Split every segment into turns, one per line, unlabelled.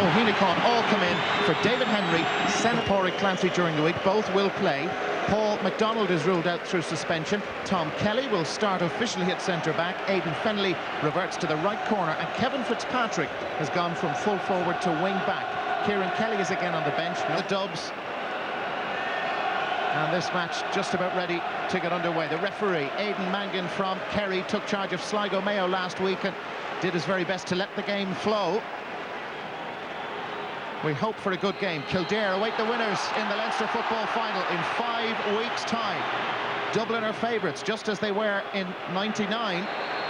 O'Henecon all come in for David Henry, Pádraig Clancy during the week. Both will play. Paul McDonald is ruled out through suspension. Tom Kelly will start officially at centre-back. Aidan Fennelly reverts to the right corner. And Kevin Fitzpatrick has gone from full forward to wing-back. Kieran Kelly is again on the bench. The Dubs. And this match just about ready to get underway. The referee, Aidan Mangan from Kerry, took charge of Sligo Mayo last week and did his very best to let the game flow. We hope for a good game. Kildare await the winners in the Leinster football final in 5 weeks' time. Dublin are favourites, just as they were in '99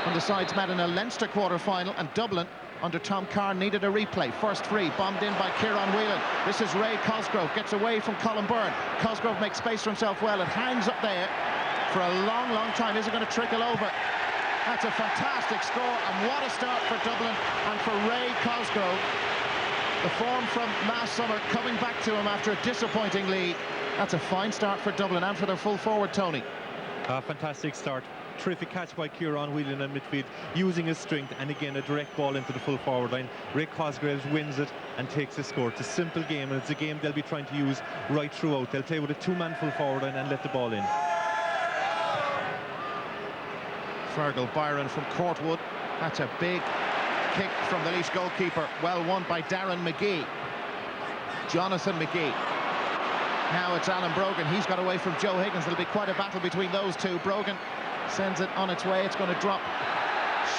when the sides met in a Leinster quarter-final, and Dublin, under Tom Carr, needed a replay. First free, bombed in by Kieran Whelan. This is Ray Cosgrove, gets away from Colin Byrne. Cosgrove makes space for himself well. It hangs up there for a long, long time. Is it going to trickle over? That's a fantastic score, and what a start for Dublin and for Ray Cosgrove. The form from last summer coming back to him after a disappointing league. That's a fine start for Dublin and for their full forward, Tony.
Fantastic start. Terrific catch by Kieran Whelan in midfield, using his strength, and again a direct ball into the full forward line. Ray Cosgrove wins it and takes the score. It's a simple game, and it's a game they'll be trying to use right throughout. They'll play with a two-man full forward line and let the ball in.
Fergal Byron from Courtwood. That's a big kick from the Laois goalkeeper. Well won by Darren McGee. Jonathan McGee. Now it's Alan Brogan. He's got away from Joe Higgins. There'll be quite a battle between those two. Brogan sends it on its way. It's going to drop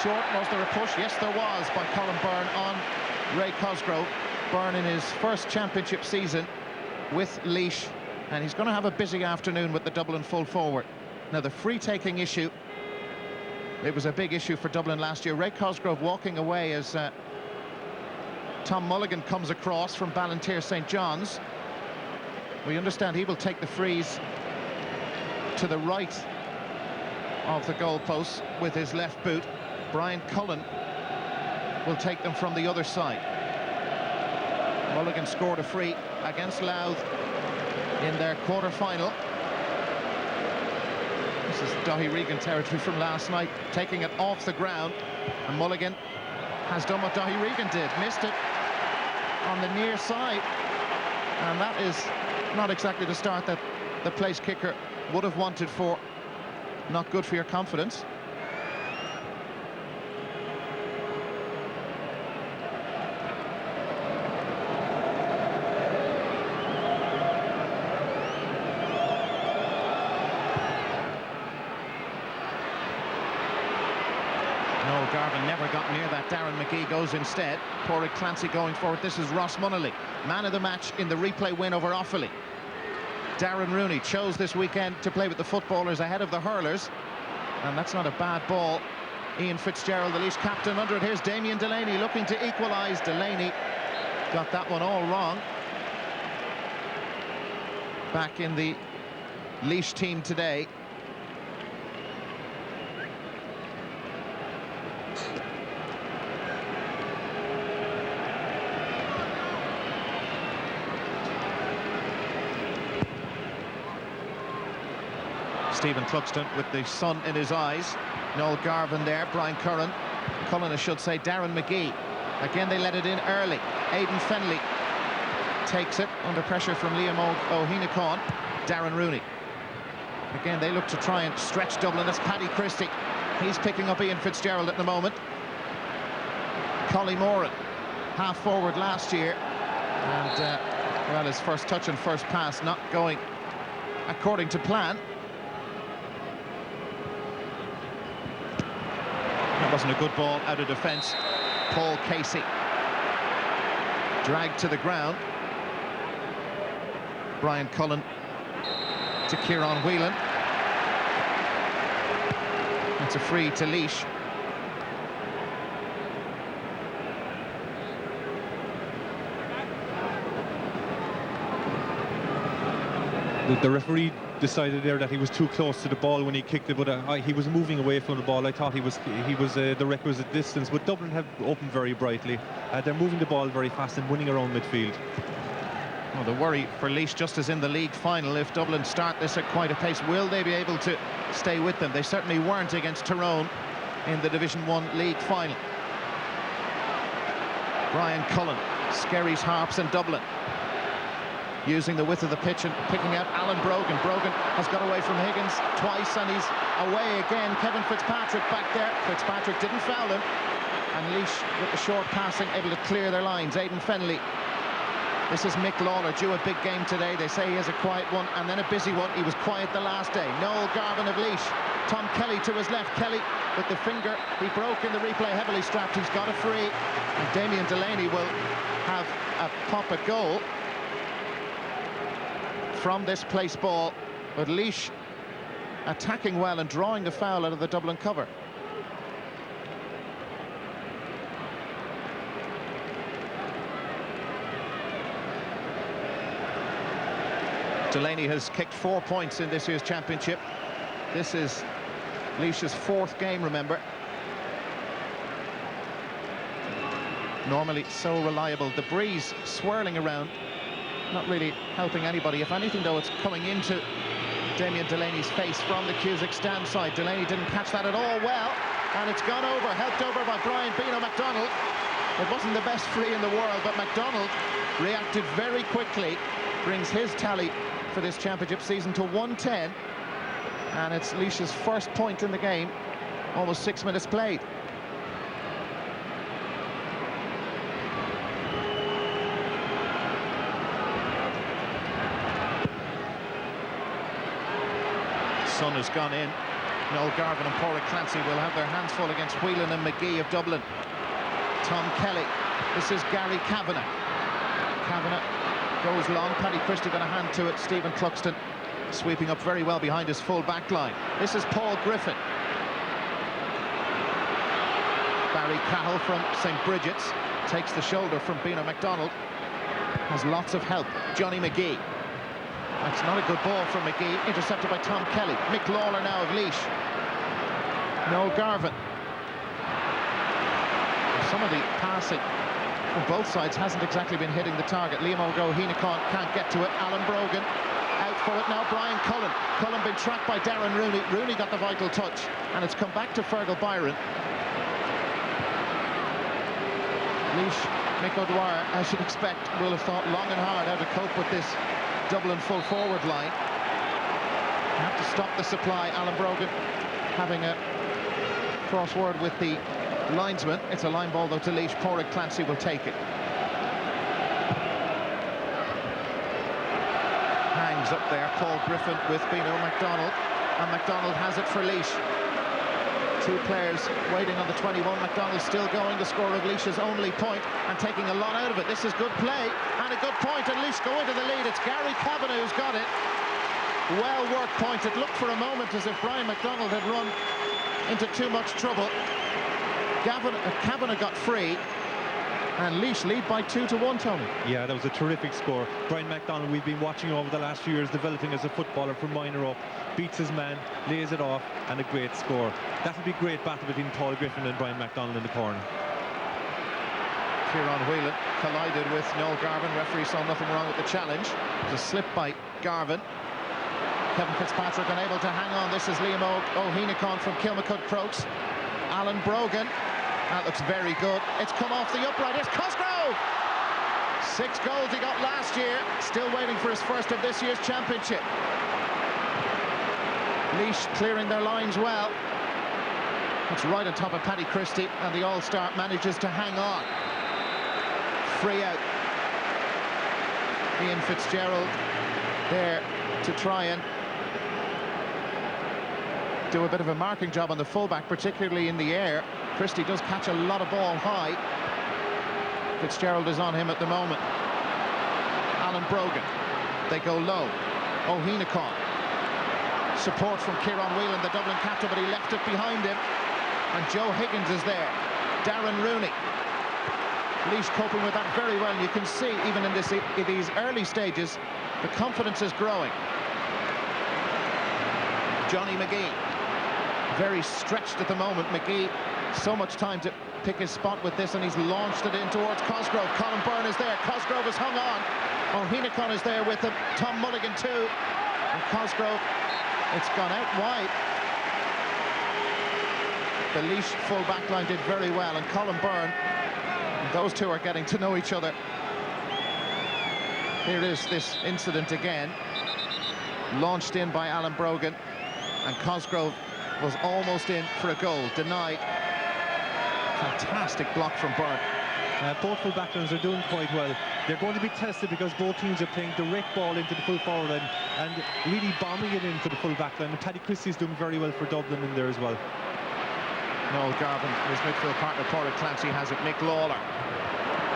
short. Was there a push? Yes, there was, by Colin Byrne on Ray Cosgrove. Byrne in his first championship season with Laois, and he's going to have a busy afternoon with the Dublin full forward. Now, the free-taking issue, it was a big issue for Dublin last year. Ray Cosgrove walking away as Tom Mulligan comes across from Ballantyre St. John's. We understand he will take the frees to the right of the goalpost with his left boot. Brian Cullen will take them from the other side. Mulligan scored a free against Louth in their quarter-final. This is Daithí Regan territory from last night, taking it off the ground, and Mulligan has done what Daithí Regan did, missed it on the near side, and that is not exactly the start that the place kicker would have wanted for. Not good for your confidence. No, Garvin never got near that. Darren McGee goes instead. Pádraig Clancy going forward. This is Ross Munnelly, man of the match in the replay win over Offaly. Darren Rooney chose this weekend to play with the footballers ahead of the hurlers, and that's not a bad ball. Ian Fitzgerald, the Laois captain, under it. Here's Damien Delaney looking to equalise. Delaney got that one all wrong. Back in the Laois team today. Stephen Cluxton with the sun in his eyes. Noel Garvin there, Brian Cullen, I should say, Darren McGee. Again, they let it in early. Aidan Fennelly takes it under pressure from Liam O'Henecon. Darren Rooney. Again, they look to try and stretch Dublin. That's Paddy Christie. He's picking up Ian Fitzgerald at the moment. Collie Moran, half forward last year. And, well, his first touch and first pass not going according to plan. That wasn't a good ball out of defence. Paul Casey dragged to the ground. Brian Cullen to Kieran Whelan. It's a free to Laois.
The referee decided there that he was too close to the ball when he kicked it, but he was moving away from the ball. I thought he was the requisite distance, but Dublin have opened very brightly. They're moving the ball very fast and winning around midfield.
Well, the worry for Laois, just as in the league final, if Dublin start this at quite a pace, will they be able to stay with them? They certainly weren't against Tyrone in the Division 1 league final. Brian Cullen Skerry's Harps in Dublin. Using the width of the pitch and picking out Alan Brogan. Brogan has got away from Higgins twice and he's away again. Kevin Fitzpatrick back there. Fitzpatrick didn't foul him. And Laois with the short passing, able to clear their lines. Aidan Fennelly. This is Mick Lawler, due a big game today. They say he has a quiet one and then a busy one. He was quiet the last day. Noel Garvin of Laois. Tom Kelly to his left. Kelly with the finger. He broke in the replay, heavily strapped. He's got a free. And Damien Delaney will have a pop at goal from this place ball, but Laois attacking well and drawing the foul out of the Dublin cover. Delaney has kicked 4 points in this year's championship. This is Laois's 4th game, remember. Normally so reliable. The breeze swirling around, not really helping anybody. If anything, though, it's coming into Damien Delaney's face from the Cusack stand side. Delaney didn't catch that at all well, and it's gone over, helped over by Brian Beano MacDonald. It wasn't the best free in the world, but MacDonald reacted very quickly, brings his tally for this championship season to 110, and it's Laois's first point in the game, almost 6 minutes played. Sun has gone in. Noel Garvin and Pádraig Clancy will have their hands full against Whelan and McGee of Dublin. Tom Kelly. This is Gary Kavanagh. Kavanagh goes long. Paddy Christie got a hand to it. Stephen Cluxton sweeping up very well behind his full back line. This is Paul Griffin. Barry Cahill from St. Bridget's takes the shoulder from Beano MacDonald. Has lots of help. Johnny McGee. That's not a good ball from McGee, intercepted by Tom Kelly. Mick Lawler now of Laois. Noel Garvin. Some of the passing from both sides hasn't exactly been hitting the target. Liam O'Heenacon can't get to it. Alan Brogan out for it now. Brian Cullen. Cullen been tracked by Darren Rooney. Rooney got the vital touch, and it's come back to Fergal Byron. Laois, Mick O'Dwyer, as you'd expect, will have thought long and hard how to cope with this Dublin full forward line. Have to stop the supply. Alan Brogan having a crossword with the linesman. It's a line ball though to Laois. Pádraig Clancy will take it. Hangs up there, Paul Griffin with Beano MacDonald, and MacDonald has it for Laois. Two players waiting on the 21. MacDonald still going to score of Laois's only point and taking a lot out of it. This is good play and a good point, and Laois go into the lead. It's Gary Kavanagh who's got it. Well worked point. It looked for a moment as if Brian MacDonald had run into too much trouble. Kavanagh got free, and Laois lead by 2-1, Tony.
Yeah, that was a terrific score. Brian MacDonald, we've been watching over the last few years, developing as a footballer from minor up, beats his man, lays it off, and a great score. That'll be a great battle between Paul Griffin and Brian MacDonald in the corner.
Kieran Whelan collided with Noel Garvin. Referee saw nothing wrong with the challenge. It was a slip by Garvin. Kevin Fitzpatrick unable to hang on. This is Liam O'Heenacon from Kilmacud Crokes. Alan Brogan. That looks very good. It's come off the upright. It's Cosgrove! 6 goals he got last year. Still waiting for his first of this year's championship. Laois clearing their lines well. It's right on top of Paddy Christie, and the All-Star manages to hang on. Free out. Ian Fitzgerald there to try and do a bit of a marking job on the fullback, particularly in the air. Christie does catch a lot of ball high. Fitzgerald is on him at the moment. Alan Brogan. They go low. O'Heenacon. Support from Kieran Whelan, the Dublin captain, but he left it behind him. And Joe Higgins is there. Darren Rooney. Laois coping with that very well. And you can see, even in these early stages, the confidence is growing. Johnny McGee. Very stretched at the moment. McGee, so much time to pick his spot with this, and he's launched it in towards Cosgrove. Colin Byrne is there. Cosgrove is hung on. O'Heenacon is there with him. Tom Mulligan too. And Cosgrove, it's gone out wide. The Laois full back line did very well, and Colin Byrne, those two are getting to know each other Here is this incident again. Launched in by Alan Brogan, and Cosgrove was almost in for a goal, denied. Fantastic block from Byrne.
Both full backlines are doing quite well. They're going to be tested because both teams are playing direct ball into the full forward line and really bombing it into the full back line. And Paddy Christie's doing very well for Dublin in there as well.
Noel Garvin, his midfield partner, Padraig Clancy, has it. Mick Lawler.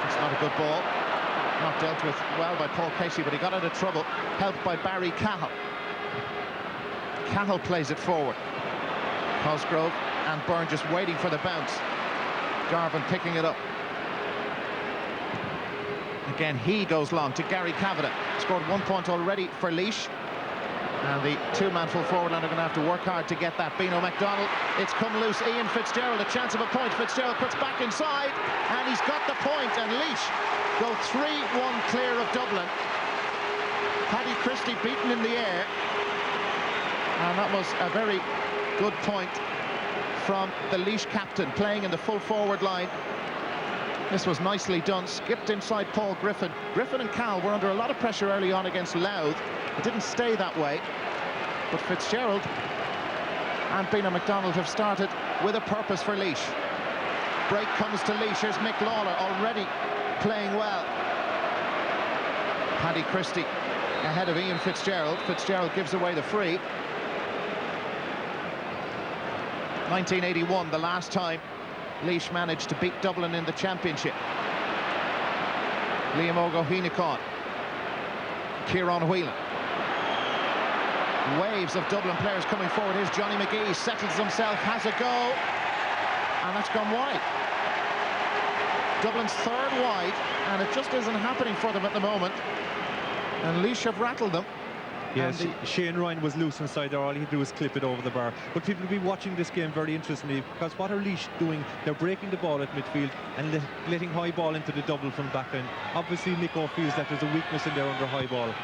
It's not a good ball. Not dealt with well by Paul Casey, but he got out of trouble, helped by Barry Cahill. Cahill plays it forward. Cosgrove and Byrne just waiting for the bounce. Garvin picking it up. Again, he goes long to Gary Kavanagh. Scored 1 point already for Laois. And the two-man full forward line are going to have to work hard to get that. Bino MacDonald, it's come loose. Ian Fitzgerald, a chance of a point. Fitzgerald cuts back inside, and he's got the point. And Laois go 3-1 clear of Dublin. Paddy Christie beaten in the air. And that was a very good point from the Laois captain, playing in the full forward line. This was nicely done, skipped inside Paul Griffin. Griffin and Cal were under a lot of pressure early on against Louth. It didn't stay that way, but Fitzgerald and Bino MacDonald have started with a purpose for Laois. Break comes to Laois. Here's Mick Lawler, already playing well. Paddy Christie ahead of Ian Fitzgerald. Fitzgerald gives away the free. 1981, the last time Laois managed to beat Dublin in the championship. Liam O'Goheenacon, Kieran Whelan. Waves of Dublin players coming forward. Here's Johnny McGee, settles himself, has a go, and that's gone wide. Dublin's third wide, and it just isn't happening for them at the moment. And Laois have rattled them.
Yes, Shane Ryan was loose inside there. All he had to do was clip it over the bar. But people will be watching this game very interestingly, because what are Laois doing? They're breaking the ball at midfield and letting high ball into the double from backline. Obviously, Mick feels that there's a weakness in there under high ball.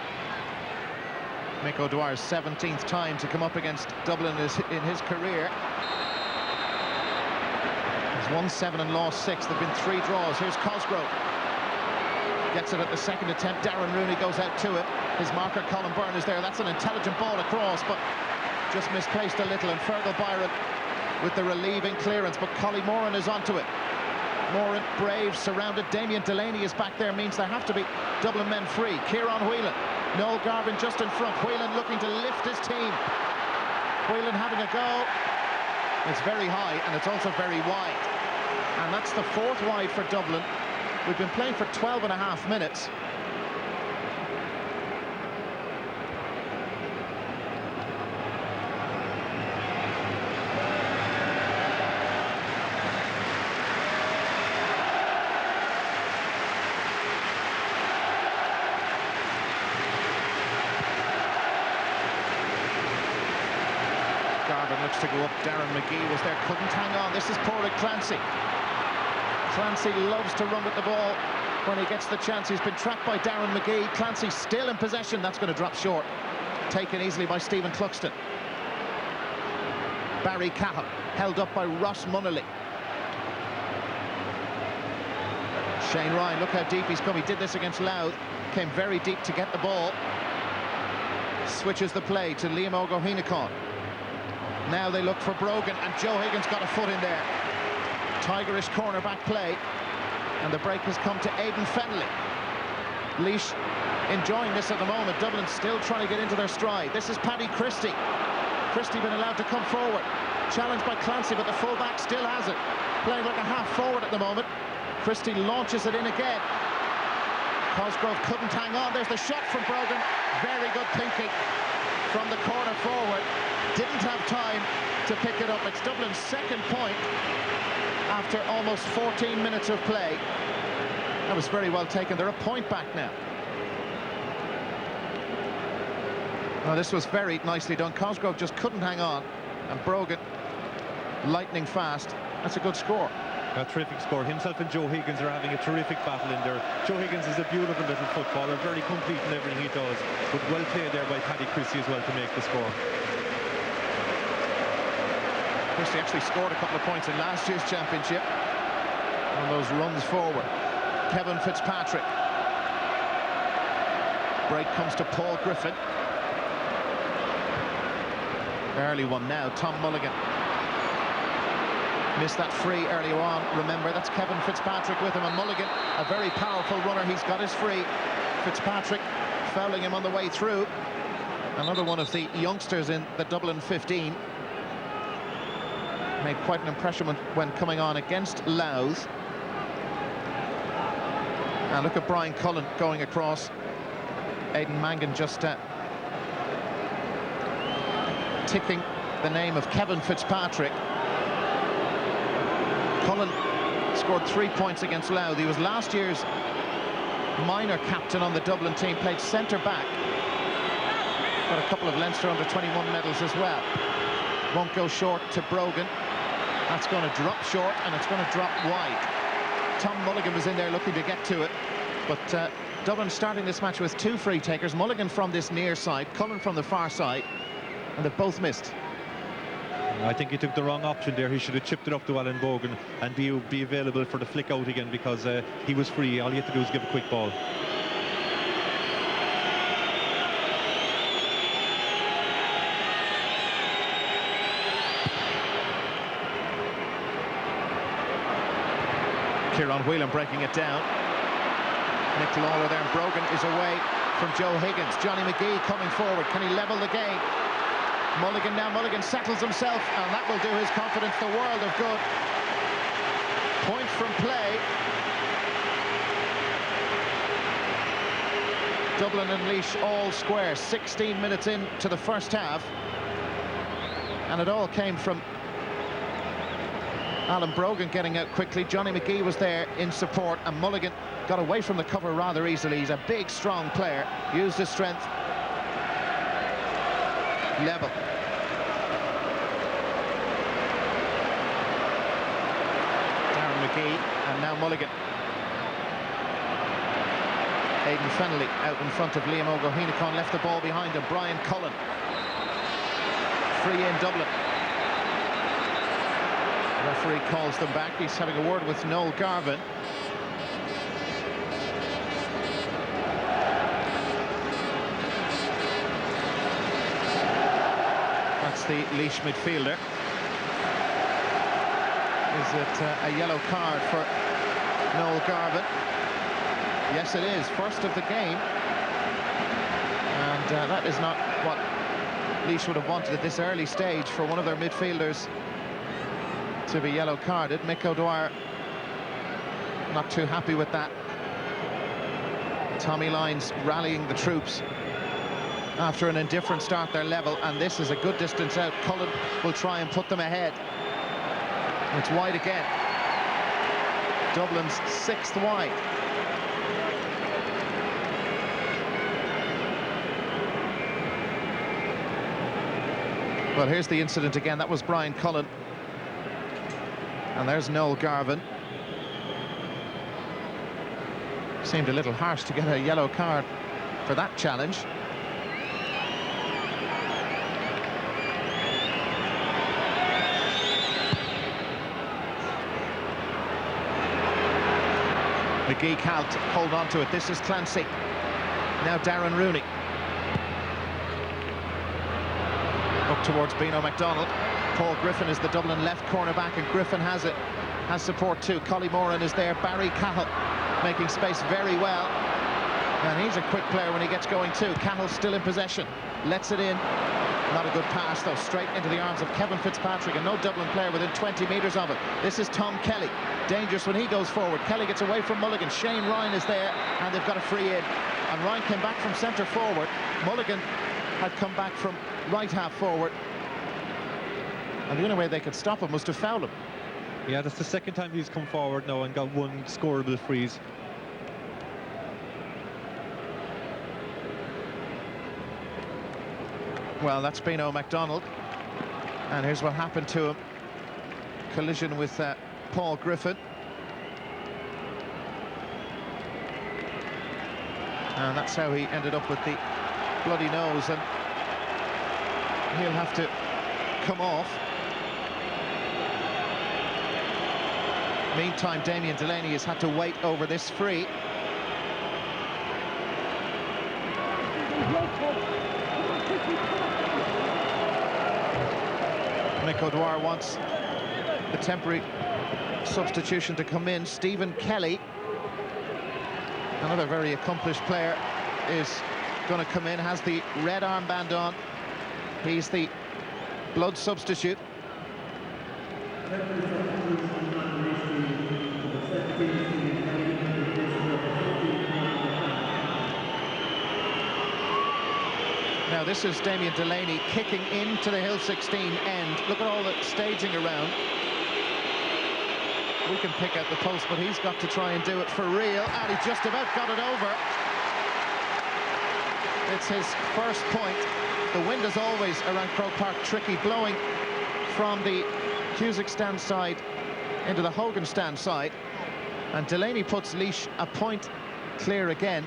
Mick O'Dwyer's 17th time to come up against Dublin in his career. He's won 7 and lost 6. There have been 3 draws. Here's Cosgrove. Gets it at the second attempt. Darren Rooney goes out to it. His marker, Colin Byrne, is there. That's an intelligent ball across, but just misplaced a little. And Fergal Byron with the relieving clearance, but Collie Moran is onto it. Moran, brave, surrounded. Damien Delaney is back there, means there have to be Dublin men free. Kieran Whelan. Noel Garvin just in front. Whelan looking to lift his team. Whelan having a go. It's very high, and it's also very wide. And that's the 4th wide for Dublin. We've been playing for 12.5 minutes. Garvin looks to go up. Darren McGee was there, couldn't hang on. This is Padraig Clancy. Clancy loves to run with the ball when he gets the chance. He's been trapped by Darren McGee. Clancy still in possession. That's going to drop short. Taken easily by Stephen Cluxton. Barry Cahill held up by Ross Munnelly. Shane Ryan, look how deep he's come. He did this against Louth. Came very deep to get the ball. Switches the play to Liam O'Goheenacon. Now they look for Brogan, and Joe Higgins got a foot in there. Tigerish cornerback play, and the break has come to Aidan Fennelly. Laois enjoying this at the moment. Dublin still trying to get into their stride. This is Paddy Christie. Christie been allowed to come forward. Challenged by Clancy, but the fullback still has it. Playing like a half forward at the moment. Christie launches it in again. Cosgrove couldn't hang on. There's the shot from Brogan. Very good thinking from the corner forward. Didn't have time to pick it up. It's Dublin's 2nd point after almost 14 minutes of play. That was very well taken. They're a point back now. Oh, this was very nicely done. Cosgrove just couldn't hang on, and Brogan lightning fast. That's a good score.
A terrific score. Himself and Joe Higgins are having a terrific battle in there. Joe Higgins is a beautiful little footballer, very complete in everything he does, but well played there by Paddy Christie as well to make the score.
Christie actually scored a couple of points in last year's championship on those runs forward. Kevin Fitzpatrick. Break comes to Paul Griffin. Early one now, Tom Mulligan. Missed that free earlier on. Remember, that's Kevin Fitzpatrick with him, and Mulligan, a very powerful runner. He's got his free. Fitzpatrick fouling him on the way through. Another one of the youngsters in the Dublin 15. Made quite an impression when coming on against Laois. And look at Brian Cullen going across. Aidan Mangan just ticking the name of Kevin Fitzpatrick. Cullen scored 3 points against Laois. He was last year's minor captain on the Dublin team, played centre-back. Got a couple of Leinster under-21 medals as well. Won't go short to Brogan. That's going to drop short, and it's going to drop wide. Tom Mulligan was in there looking to get to it, but Dublin starting this match with 2 free takers. Mulligan from this near side, Cullen from the far side, and they've both missed.
I think he took the wrong option there. He should have chipped it up to Alan Bogan and be available for the flick out again, because he was free. All he had to do was give a quick ball.
Kieran Whelan breaking it down. Nick Lawler there, and Brogan is away from Joe Higgins. Johnny McGee coming forward. Can he level the game? Mulligan now. Mulligan settles himself, and that will do his confidence the world of good. Point from play. Dublin and Laois all square. 16 minutes into the first half, and it all came from Alan Brogan getting out quickly. Johnny McGee was there in support, and Mulligan got away from the cover rather easily. He's a big, strong player. Used his strength. Level. Darren McGee, and now Mulligan. Aidan Fennelly out in front of Liam O'Gohenacon, left the ball behind him. Brian Cullen. Free in Dublin. The referee calls them back. He's having a word with Noel Garvin. That's the Laois midfielder. Is it a yellow card for Noel Garvin? Yes, it is. First of the game. And that is not what Laois would have wanted at this early stage, for one of their midfielders to be yellow carded. Mick O'Dwyer not too happy with that. Tommy Lyons rallying the troops after an indifferent start. They're level, and this is a good distance out. Cullen will try and put them ahead. It's wide again. Dublin's 6th wide. Well, here's the incident again. That was Brian Cullen. And there's Noel Garvin. Seemed a little harsh to get a yellow card for that challenge. McGee can't hold on to it. This is Clancy. Now Darren Rooney. Up towards Beano MacDonald. Paul Griffin is the Dublin left cornerback, and Griffin has it. Has support too. Collie Moran is there. Barry Cahill making space very well. And he's a quick player when he gets going too. Cahill still in possession. Lets it in. Not a good pass though. Straight into the arms of Kevin Fitzpatrick, and no Dublin player within 20 metres of it. This is Tom Kelly. Dangerous when he goes forward. Kelly gets away from Mulligan. Shane Ryan is there, and they've got a free in. And Ryan came back from centre forward. Mulligan had come back from right half forward. And the only way they could stop him was to foul him.
Yeah, that's the second time he's come forward now and got one scoreable freeze.
Well, that's Beano MacDonald. And here's what happened to him. Collision with Paul Griffin. And that's how he ended up with the bloody nose. And he'll have to come off. Meantime, Damien Delaney has had to wait over this free. Dominic O'Dwyer wants the temporary substitution to come in. Stephen Kelly, another very accomplished player, is going to come in, has the red armband on. He's the blood substitute. Now this is Damien Delaney kicking into the Hill 16 end. Look at all the staging around. We can pick out the post, but he's got to try and do it for real, and he just about got it over. It's his first point. The wind is always around Croke Park tricky, blowing from the Cusack stand side into the Hogan stand side, and Delaney puts Laois a point clear again.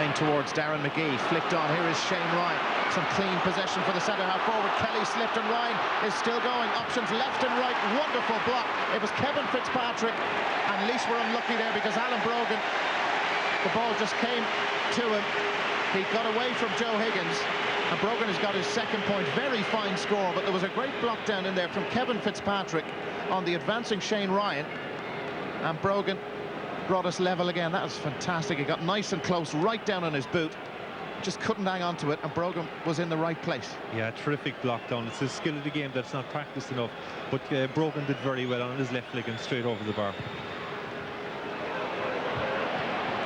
Aimed towards Darren McGee, flicked on. Here is Shane Ryan. Some clean possession for the centre-half forward. Kelly slipped and Ryan is still going. Options left and right. Wonderful block. It was Kevin Fitzpatrick, and Laois were unlucky there because Alan Brogan, the ball just came to him. He got away from Joe Higgins, and Brogan has got his second point. Very fine score, but there was a great block down in there from Kevin Fitzpatrick on the advancing Shane Ryan, and Brogan brought us level again. That was fantastic. He got nice and close, right down on his boot. Just couldn't hang on to it, and Brogan was in the right place. Yeah, terrific block down. It's a skill of the game that's not practiced enough, but Brogan did very well on his left leg and straight over the bar.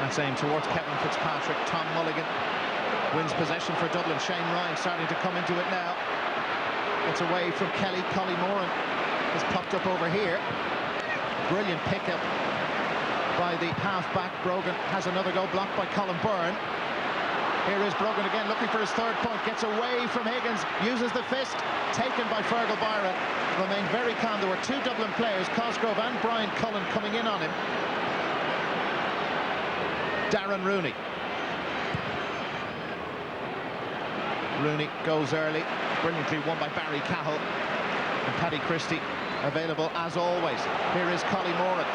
That's aimed towards Kevin Fitzpatrick. Tom Mulligan wins possession for Dublin. Shane Ryan starting to come into it now. Gets away from Kelly. Collie Moran has popped up over here. Brilliant pickup by the half-back. Brogan has another go, blocked by Colin Byrne. Here is Brogan again, looking for his third point. Gets away from Higgins, uses the fist, taken by Fergal Byron. Remained very calm. There were two Dublin players, Cosgrove and Brian Cullen, coming in on him. Darren Rooney. Rooney goes early, brilliantly won by Barry Cahill. And Paddy Christie available as always. Here is Collie Moran.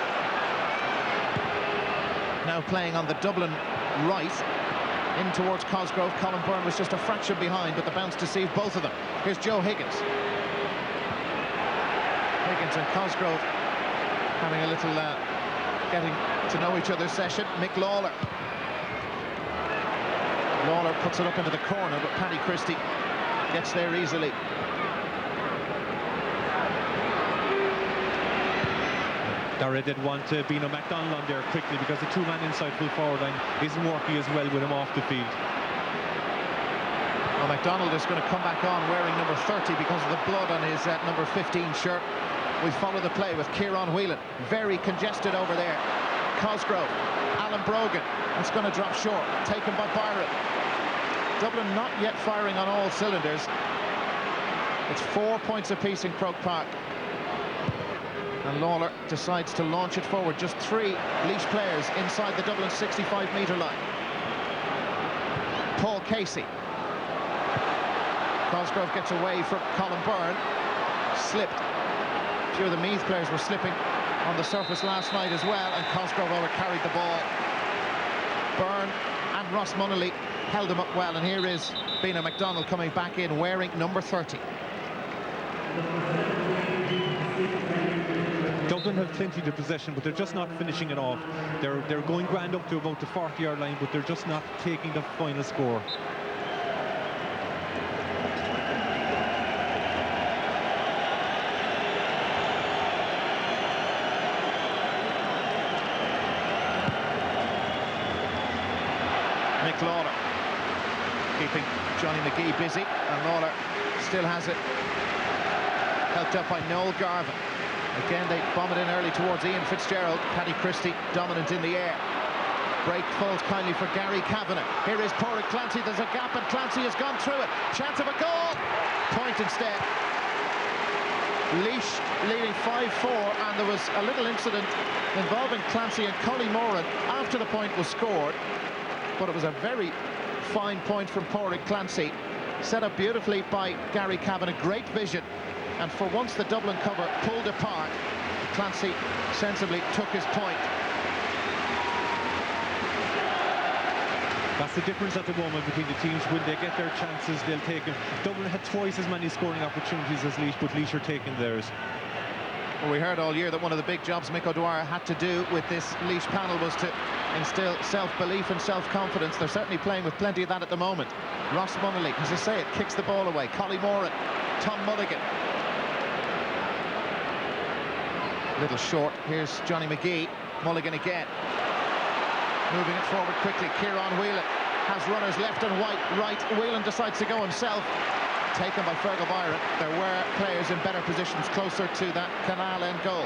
Now playing on the Dublin right. In towards Cosgrove. Colin Byrne was just a fraction behind, but the bounce deceived both of them. Here's Joe Higgins. Higgins and Cosgrove having a little getting to know each other's session. Mick Lawler. Lawler puts it up into the corner, but Paddy Christie gets there easily. Dara did want Bino MacDonald on there quickly because the two-man inside full forward line isn't working as well with him off the field. Well, MacDonald is going to come back on wearing number 30 because of the blood on his number 15 shirt. We follow the play with Kieran Whelan. Very congested over there. Cosgrove, Alan Brogan. It's going to drop short. Taken by Byron. Dublin not yet firing on all cylinders. It's 4 points apiece in Croke Park. And Lawler decides to launch it forward. Just three Laois players inside the Dublin 65-metre line. Paul Casey. Cosgrove gets away from Colin Byrne. Slipped. A few of the Meath players were slipping on the surface last night as well, and Cosgrove over-carried the ball. Byrne and Ross Munnelly held him up well, and here is Bino MacDonald coming back in wearing number 30. Dublin have plenty of possession, but they're just not finishing it off. They're going grand up to about the 40-yard line, but they're just not taking the final score. Mick Lawler keeping Johnny McGee busy, and Lawler still has it, helped up by Noel Garvin. Again, they bomb it in early towards Ian Fitzgerald. Paddy Christie dominant in the air. Break falls kindly for Gary Kavanagh. Here is Pádraig Clancy. There's a gap, and Clancy has gone through it. Chance of a goal. Point instead. Laois leading 5-4, and there was a little incident involving Clancy and Collie Moran after the point was scored. But it was a very fine point from Pádraig Clancy. Set up beautifully by Gary Kavanagh. Great vision. And for once, the Dublin cover pulled apart. Clancy sensibly took his point.
That's the difference at the moment between the teams. When they get their chances, they'll take them. Dublin had twice as many scoring opportunities as Laois, but Laois are taking theirs.
Well, we heard all year that one of the big jobs Mick O'Dwyer had to do with this Laois panel was to instill self-belief and self-confidence. They're certainly playing with plenty of that at the moment. Ross Munnelly, as I say, it kicks the ball away. Collie Moran, Tom Mulligan. Little short. Here's Johnny McGee. Mulligan again. Moving it forward quickly. Kieran Whelan has runners left and right. Whelan decides to go himself. Taken by Fergal Byron. There were players in better positions closer to that Canal end goal.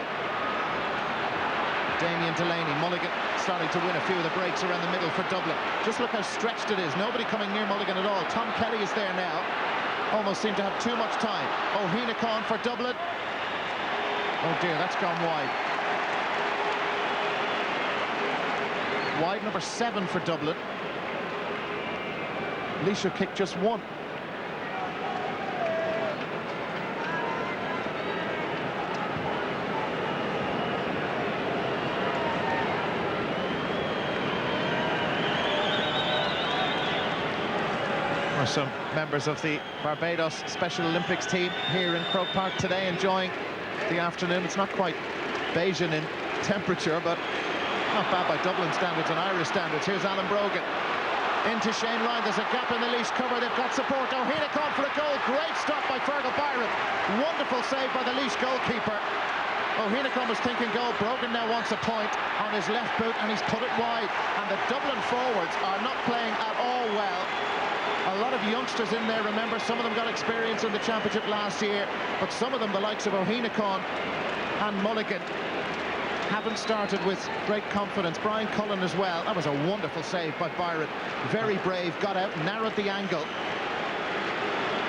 Damien Delaney. Mulligan starting to win a few of the breaks around the middle for Dublin. Just look how stretched it is. Nobody coming near Mulligan at all. Tom Kelly is there now. Almost seemed to have too much time. O'Heenacon for Dublin. Oh dear, that's gone wide. Wide number 7 for Dublin. Laois kicked just one. Some members of the Barbados Special Olympics team here in Croke Park today enjoying the afternoon. It's not quite Bayesian in temperature, but not bad by Dublin standards and Irish standards. Here's Alan Brogan into Shane Ryan. There's a gap in the Laois cover. They've got support. O'Heenacon for a goal. Great stop by Fergal Byron. Wonderful save by the Laois goalkeeper. O'Heenacon was thinking goal. Brogan now wants a point on his left boot and he's put it wide. And the Dublin forwards are not playing at all well. A lot of youngsters in there, remember, some of them got experience in the championship last year, but some of them, the likes of O'Heenacon and Mulligan, haven't started with great confidence. Brian Cullen as well. That was a wonderful save by Byron. Very brave, got out, narrowed the angle.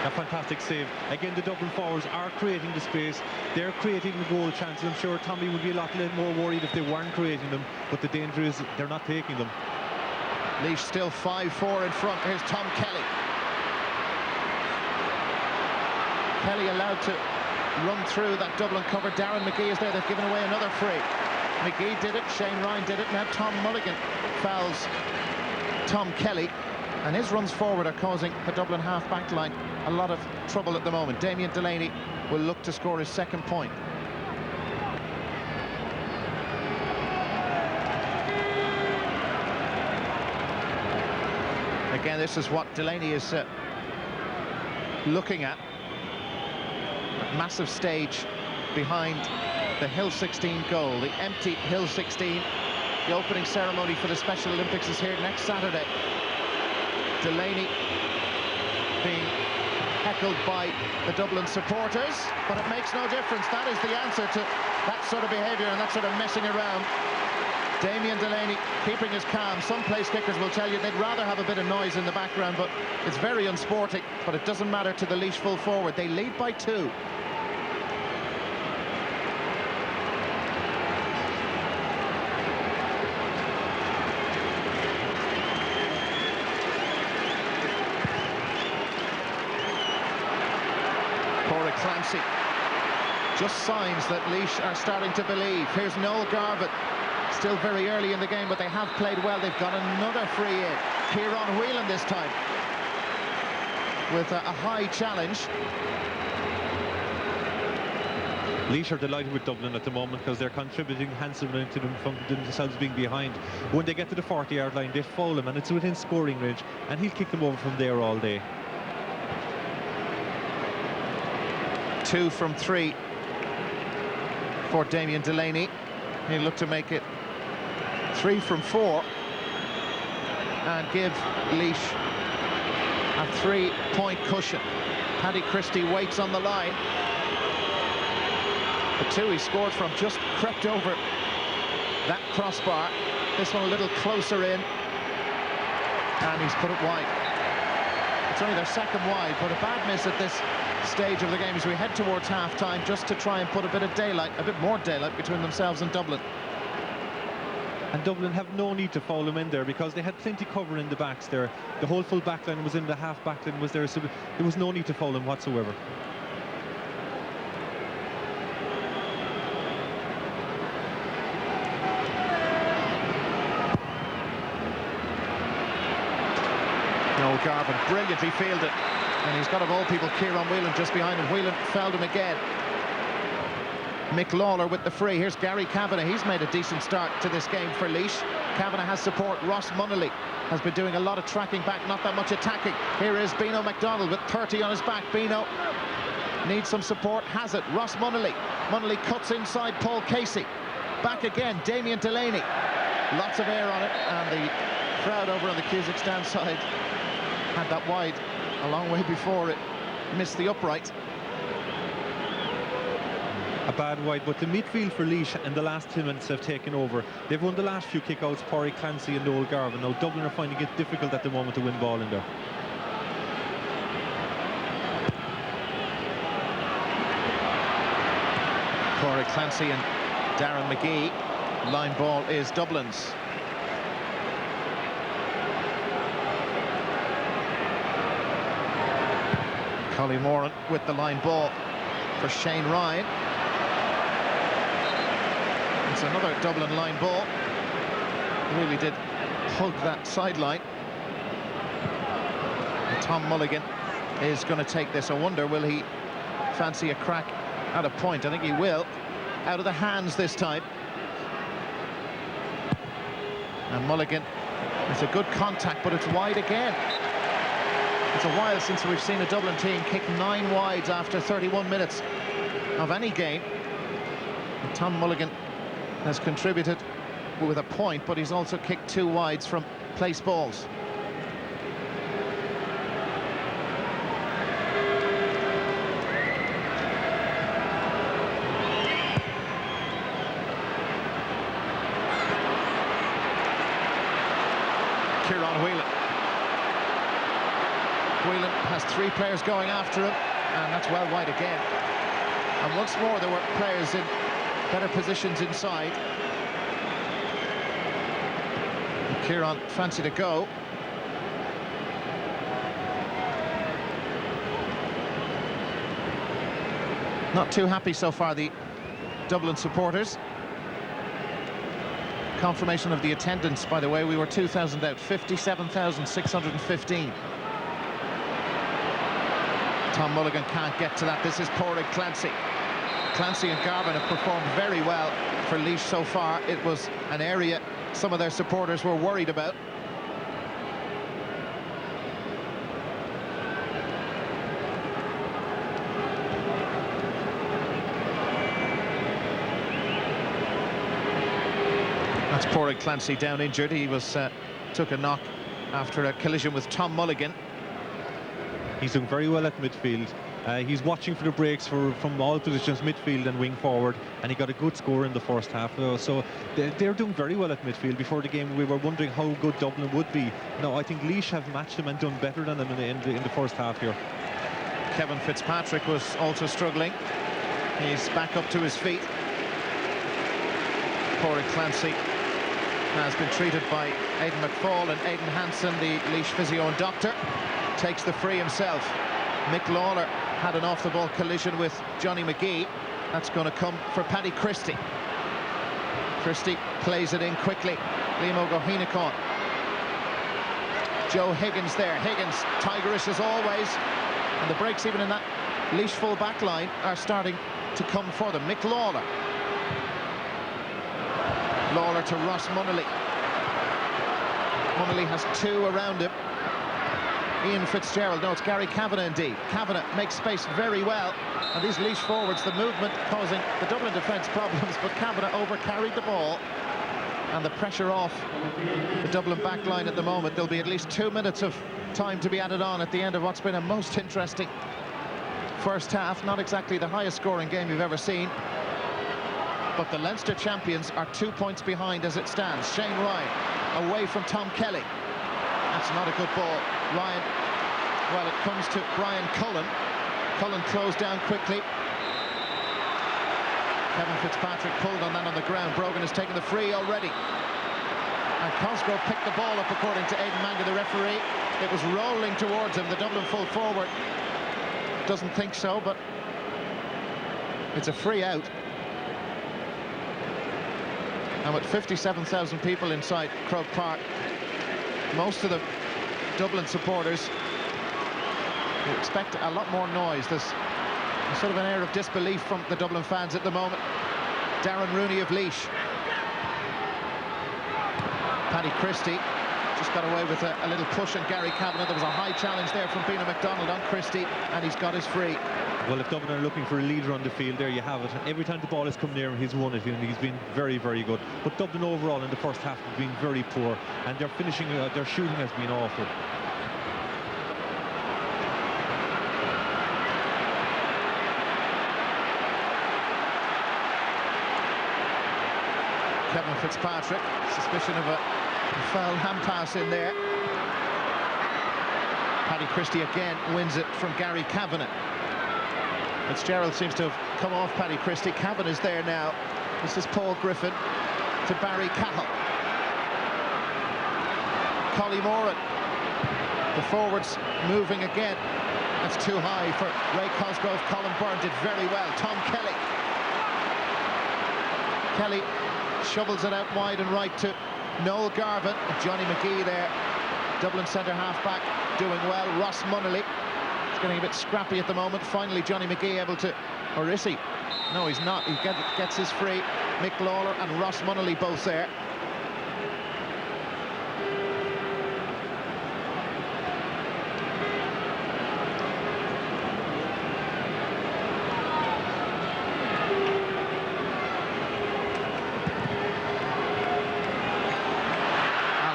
A fantastic save. Again, the Dublin forwards are creating the space. They're creating the goal chances. I'm sure Tommy would be a lot more worried if they weren't creating them, but the danger is they're not taking them.
Laois still 5-4 in front. Here's Tom Kelly. Kelly allowed to run through that Dublin cover. Darren McGee is there. They've given away another free. McGee did it. Shane Ryan did it. Now Tom Mulligan fouls Tom Kelly. And his runs forward are causing the Dublin half-back line a lot of trouble at the moment. Damien Delaney will look to score his second point. Again, this is what Delaney is looking at. A massive stage behind the Hill 16 goal, the empty Hill 16. The opening ceremony for the Special Olympics is here next Saturday. Delaney being heckled by the Dublin supporters, but it makes no difference. That is the answer to that sort of behaviour and that sort of messing around. Damien Delaney keeping his calm. Some place kickers will tell you they'd rather have a bit of noise in the background, but it's very unsporting. But it doesn't matter to the Laois full forward. They lead by 2. Clancy. Just signs that Laois are starting to believe. Here's Noel Garvin. Still very early in the game, but they have played well. They've got another free in. Kieran Whelan this time with a high challenge.
Laois are delighted with Dublin at the moment because they're contributing handsomely to them from themselves being behind. When they get to the 40-yard line, they foul him and it's within scoring range, and he'll kick them over from there all day.
2 from 3 for Damien Delaney. He'll look to make it 3 from 4 and give Laois a 3-point cushion. Paddy Christie waits on the line. The 2 he scored from just crept over that crossbar. This one a little closer in, and he's put it wide. It's only their second wide, but a bad miss at this stage of the game as we head towards half-time, just to try and put a bit of daylight, a bit more daylight between themselves and Dublin.
And Dublin have no need to foul him in there because they had plenty cover in the backs there. The whole full back line was in, the half back line was there, so there was no need to foul him whatsoever.
Garvin, brilliantly fielded. And he's got, of all people, Kieran Whelan just behind him. Whelan fouled him again. Mick Lawler with the free. Here's Gary Kavanagh. He's made a decent start to this game for Laois. Kavanagh has support. Ross Munnelly has been doing a lot of tracking back, not that much attacking. Here is Beano MacDonald with 30 on his back. Beano needs some support, has it. Ross Munnelly. Munnelly cuts inside Paul Casey. Back again, Damien Delaney. Lots of air on it, and the crowd over on the Kazakhstan side had that wide a long way before it missed the upright.
A bad wide, but the midfield for Laois in the last 10 minutes have taken over. They've won the last few kickouts, Pádraig Clancy and Noel Garvin. Now Dublin are finding it difficult at the moment to win ball in there.
Pádraig Clancy and Darren McGee. Line ball is Dublin's. Collie Moran with the line ball for Shane Ryan. It's another Dublin line ball. Really did hug that sideline. And Tom Mulligan is going to take this. I wonder, will he fancy a crack at a point? I think he will. Out of the hands this time. And Mulligan, it's a good contact, but it's wide again. It's a while since we've seen a Dublin team kick 9 wides after 31 minutes of any game. And Tom Mulligan has contributed with a point, but he's also kicked 2 wides from place balls. Kieran Whelan. Whelan has 3 players going after him, and that's well wide again. And once more there were players in better positions inside. And Kieran fancied a go. Not too happy so far, the Dublin supporters. Confirmation of the attendance, by the way, we were 2,000 out, 57,615. Tom Mulligan can't get to that. This is Pádraig Clancy. Clancy and Garvin have performed very well for Laois so far. It was an area some of their supporters were worried about. That's Pádraig Clancy down injured. He was took a knock after a collision with Tom Mulligan.
He's doing very well at midfield. He's watching for the breaks from all positions, midfield and wing forward, and he got a good score in the first half. So they're doing very well at midfield. Before the game, we were wondering how good Dublin would be. No, I think Laois have matched them and done better than them in the first half here.
Kevin Fitzpatrick was also struggling. He's back up to his feet. Pádraig Clancy has been treated by Aidan McFall, and Aidan Hansen, the Laois physio and doctor, takes the free himself. Mick Lawler had an off-the-ball collision with Johnny McGee. That's going to come for Paddy Christie. Christie plays it in quickly. Liam O'Goheenacon. Joe Higgins there. Higgins, tigerish as always. And the breaks even in that Laois full back line are starting to come for them. Mick Lawler. Lawler to Ross Munnelly. Munnelly has 2 around him. Ian Fitzgerald, no, it's Gary Kavanagh indeed. Kavanagh makes space very well, and these Laois forwards, the movement causing the Dublin defence problems, but Kavanagh overcarried the ball, and the pressure off the Dublin back line at the moment. There'll be at least 2 minutes of time to be added on at the end of what's been a most interesting first half. Not exactly the highest scoring game you've ever seen, but the Leinster champions are 2 points behind as it stands. Shane Ryan away from Tom Kelly. That's not a good ball. Ryan, well, it comes to Brian Cullen. Cullen closed down quickly. Kevin Fitzpatrick pulled on that on the ground. Brogan has taken the free already. And Cosgrove picked the ball up, according to Aidan Manga, the referee. It was rolling towards him. The Dublin full forward doesn't think so, but it's a free out. And with 57,000 people inside Croke Park, most of them Dublin supporters who expect a lot more noise. There's sort of an air of disbelief from the Dublin fans at the moment. Darren Rooney of Laois. Paddy Christie just got away with a little push on Gary Kavanagh. There was a high challenge there from Bina McDonald on Christie, and he's got his free.
Well, if Dublin are looking for a leader on the field, there you have it. Every time the ball has come near him, he's won it, and he's been very, very good. But Dublin overall in the first half have been very poor, and their finishing, their shooting has been awful.
Kevin Fitzpatrick, suspicion of a foul hand pass in there. Paddy Christie again wins it from Gary Kavanagh. Fitzgerald seems to have come off Paddy Christie. Kavanagh is there now. This is Paul Griffin to Barry Cahill. Collie Moran. The forwards moving again. That's too high for Ray Cosgrove. Colin Byrne did very well. Tom Kelly. Kelly shovels it out wide and right to Noel Garvin. Johnny McGee there, Dublin centre half-back, doing well. Ross Munnelly is getting a bit scrappy at the moment. Finally Johnny McGee able to, or is he? No, he's not. He gets his free. Mick Lawler and Ross Munnelly both there.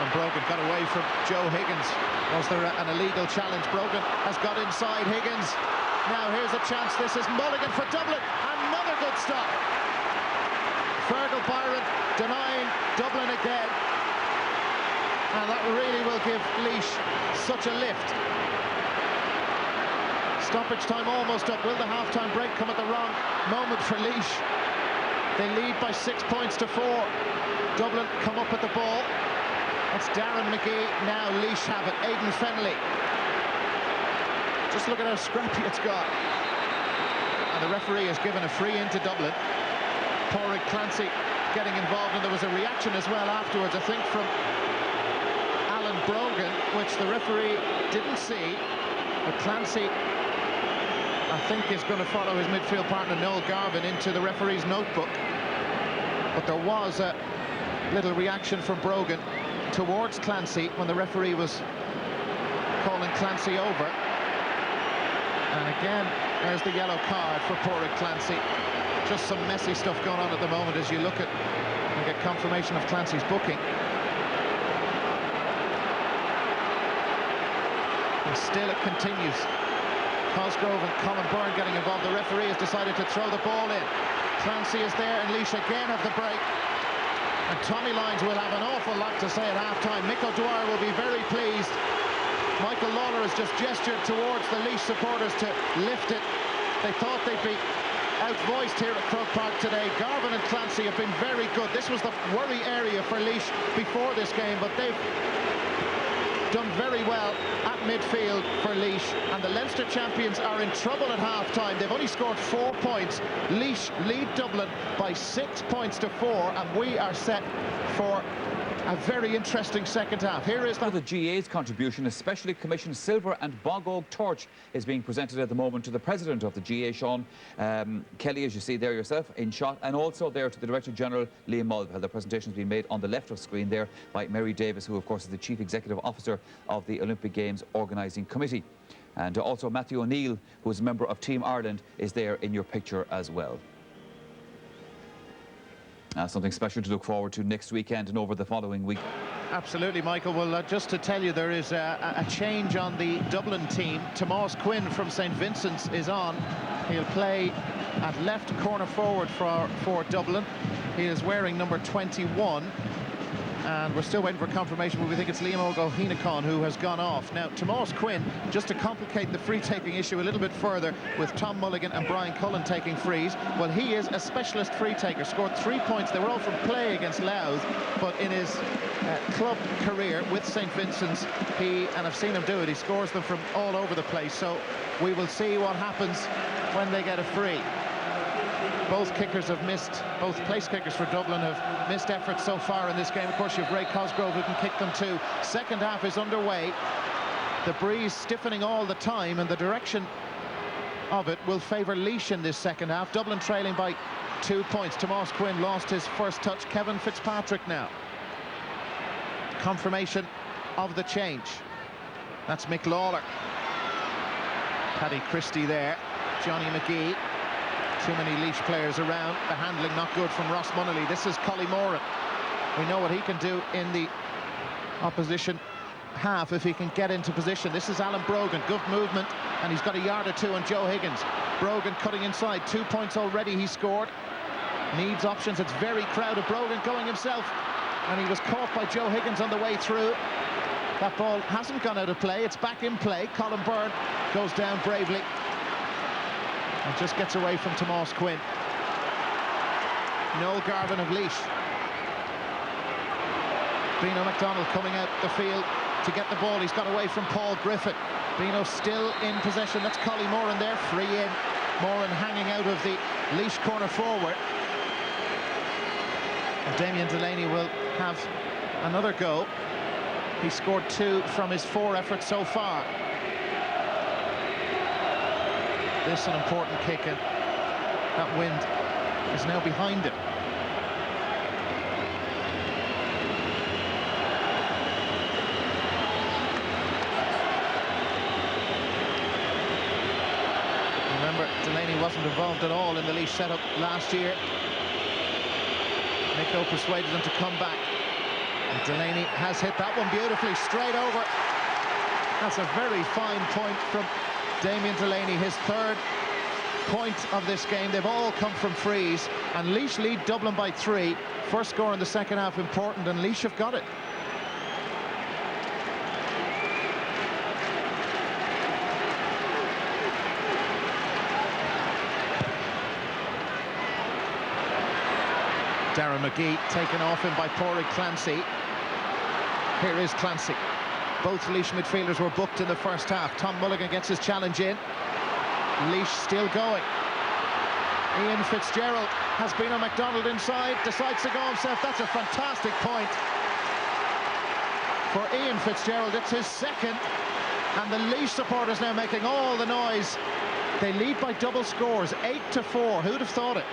Brogan got away from Joe Higgins. Was there an illegal challenge? Brogan has got inside Higgins. Now here's a chance. This is Mulligan for Dublin. Another good stop. Fergal Byron denying Dublin again. And that really will give Laois such a lift. Stoppage time almost up. Will the half-time break come at the wrong moment for Laois? They lead by 6 points to 4. Dublin come up at the ball. That's Darren McGee. Now Laois have it. Aidan Fennelly. Just look at how scrappy it's got. And the referee has given a free into Dublin. Pádraig Clancy getting involved, and there was a reaction as well afterwards, I think, from Alan Brogan, which the referee didn't see. But Clancy, I think, is going to follow his midfield partner Noel Garvin into the referee's notebook. But there was a little reaction from Brogan towards Clancy when the referee was calling Clancy over. And again, there's the yellow card for Pádraig Clancy. Just some messy stuff going on at the moment as you look at and get confirmation of Clancy's booking. And still it continues. Cosgrove and Colin Byrne getting involved. The referee has decided to throw the ball in. Clancy is there, and Laois again have the break. And Tommy Lyons will have an awful lot to say at half-time. Mick O'Dwyer will be very pleased. Michael Lawler has just gestured towards the Laois supporters to lift it. They thought they'd be out-voiced here at Croke Park today. Garvin and Clancy have been very good. This was the worry area for Laois before this game, but they've done very well at midfield for Laois, and the Leinster champions are in trouble at half-time. They've only scored 4 points. Laois lead Dublin by 6 points to 4, and we are set for a very interesting second half. Here is
the GA's contribution. A specially commissioned silver and bog oak torch is being presented at the moment to the president of the GA, Sean Kelly, as you see there yourself in shot, and also there to the Director General, Liam Mulvihill. The presentation has been made on the left of screen there by Mary Davis, who of course is the Chief Executive Officer of the Olympic Games Organising Committee. And also Matthew O'Neill, who is a member of Team Ireland, is there in your picture as well. Something special to look forward to next weekend and over the following week.
Absolutely, Michael. Well, just to tell you, there is a change on the Dublin team. Tomas Quinn from St Vincent's is on. He'll play at left corner forward for Dublin. He is wearing number 21. And we're still waiting for confirmation, but we think it's Liam O'Gohinacon who has gone off. Now, Tomas Quinn, just to complicate the free-taking issue a little bit further, with Tom Mulligan and Brian Cullen taking frees, well, he is a specialist free-taker, scored 3 points. They were all from play against Laois, but in his club career with St Vincent's, and I've seen him do it, he scores them from all over the place. So we will see what happens when they get a free. Both kickers have missed, both place kickers for Dublin have missed efforts so far in this game. Of course, you have Ray Cosgrove who can kick them too. Second half is underway. the breeze stiffening all the time, and the direction of it will favour Laois in this second half. Dublin trailing by 2 points. Tomás Quinn lost his first touch. Kevin Fitzpatrick now. Confirmation of the change. That's Mick Lawler. Paddy Christie there. Johnny McGee. Too many Laois players around. The handling not good from Ross Munnelly. This is Collie Moran. We know what he can do in the opposition half if he can get into position. This is Alan Brogan. Good movement, and he's got a yard or two on Joe Higgins. Brogan cutting inside. 2 points already he scored. Needs options. It's very crowded. Brogan going himself, and he was caught by Joe Higgins on the way through. That ball hasn't gone out of play. It's back in play. Colin Byrne goes down bravely and just gets away from Tomás Quinn. Noel Garvin of Laois. Bino MacDonald coming out the field to get the ball. He's got away from Paul Griffin. Bino still in possession. That's Collie Moran there, free in. Moran hanging out of the Laois corner forward. And Damien Delaney will have another go. He scored 2 from his 4 efforts so far. This an important kick, and that wind is now behind him. Remember, Delaney wasn't involved at all in the Laois setup last year. Nico persuaded him to come back. And Delaney has hit that one beautifully, straight over. That's a very fine point from Damien Delaney, his 3rd point of this game. They've all come from frees, and Laois lead Dublin by 3. First score in the second half important, and Laois have got it. Darren McGee taken off him by Pádraig Clancy. Here is Clancy. Both Laois midfielders were booked in the first half. Tom Mulligan gets his challenge in. Laois still going. Ian Fitzgerald has Bino MacDonald inside, decides to go himself. That's a fantastic point for Ian Fitzgerald. It's his 2nd, and the Laois supporters now making all the noise. They lead by double scores, 8-4. Who'd have thought it?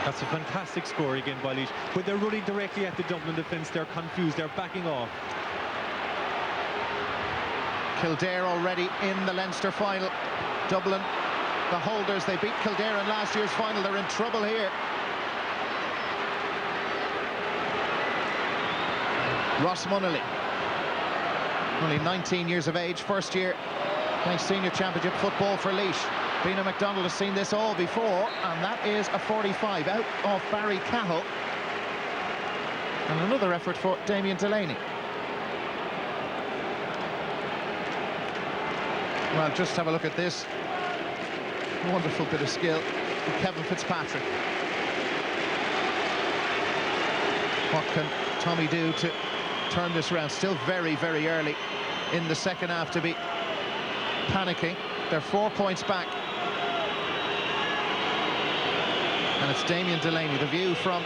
That's a fantastic score again by Laois. But they're running directly at the Dublin defence. They're confused. They're backing off.
Kildare already in the Leinster final. Dublin, the holders, they beat Kildare in last year's final. They're in trouble here. Ross Munnelly, only 19 years of age, first year playing senior championship football for Laois. Bino MacDonald has seen this all before, and that is a 45 out of Barry Cahill. And another effort for Damien Delaney. Well, just have a look at this. Wonderful bit of skill from Kevin Fitzpatrick. What can Tommy do to turn this around? Still very, very early in the second half to be panicking. They're 4 points back. And it's Damien Delaney, the view from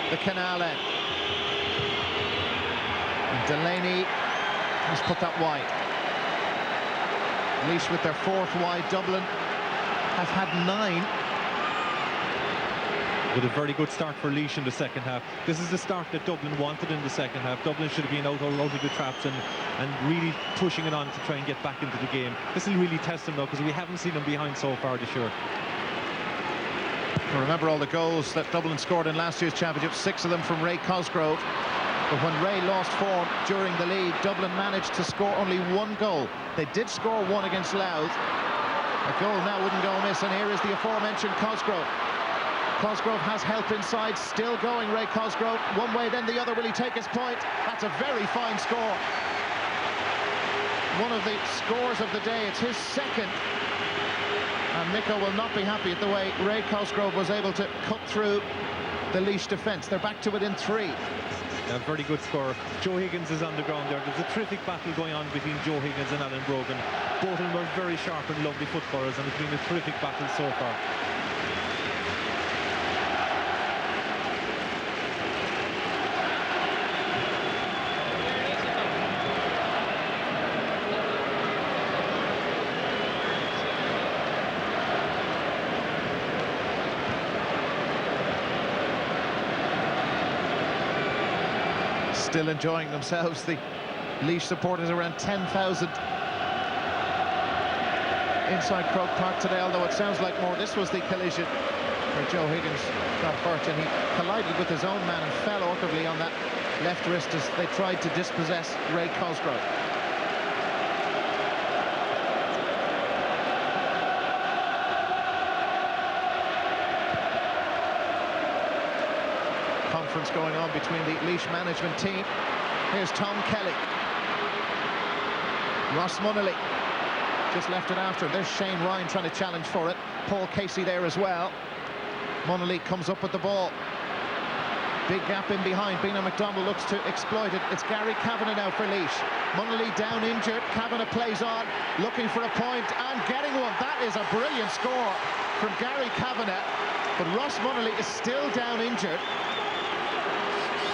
the canal end. And Delaney has put that wide. Laois with their 4th wide. Dublin have had 9.
With a very good start for Laois in the second half. This is the start that Dublin wanted in the second half. Dublin should have been out of the traps and really pushing it on to try and get back into the game. This will really test them though, because we haven't seen them behind so far this year.
Remember all the goals that Dublin scored in last year's championship, 6 of them from Ray Cosgrove. But when Ray lost form during the league, Dublin managed to score only 1 goal. They did score 1 against Laois. A goal now wouldn't go amiss, and here is the aforementioned Cosgrove. Cosgrove has help inside, still going Ray Cosgrove. One way then the other, will he take his point? That's a very fine score. One of the scores of the day, it's his 2nd. And Nico will not be happy at the way Ray Cosgrove was able to cut through the Laois defence. They're back to within 3.
A very good score. Joe Higgins is on the ground there. There's a terrific battle going on between Joe Higgins and Alan Brogan. Both of them are very sharp and lovely footballers, and it's been a terrific battle so far.
still enjoying themselves. The Laois supporters, around 10,000 inside Croke Park today, although it sounds like more. This was the collision where Joe Higgins got hurt, and he collided with his own man and fell awkwardly on that left wrist as they tried to dispossess Ray Cosgrove. Conference going on between the Laois management team. Here's Tom Kelly. Ross Munnelly just left it after him. There's Shane Ryan trying to challenge for it. Paul Casey there as well. Munnelly comes up with the ball. Big gap in behind. Bina McDonald looks to exploit it. It's Gary Kavanagh now for Laois. Munnelly down injured. Kavanagh plays on, looking for a point and getting one. That is a brilliant score from Gary Kavanagh. But Ross Munnelly is still down injured.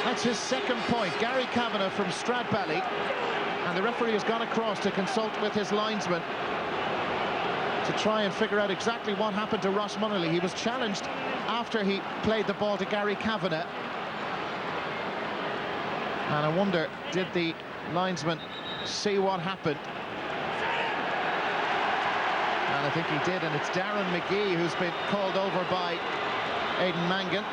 That's his second point. Gary Kavanagh from Stradbally. And the referee has gone across to consult with his linesman to try and figure out exactly what happened to Ross Munnelly. He was challenged after he played the ball to Gary Kavanagh. And I wonder, did the linesman see what happened? And I think he did, and it's Darren McGee who's been called over by Aidan Mangan.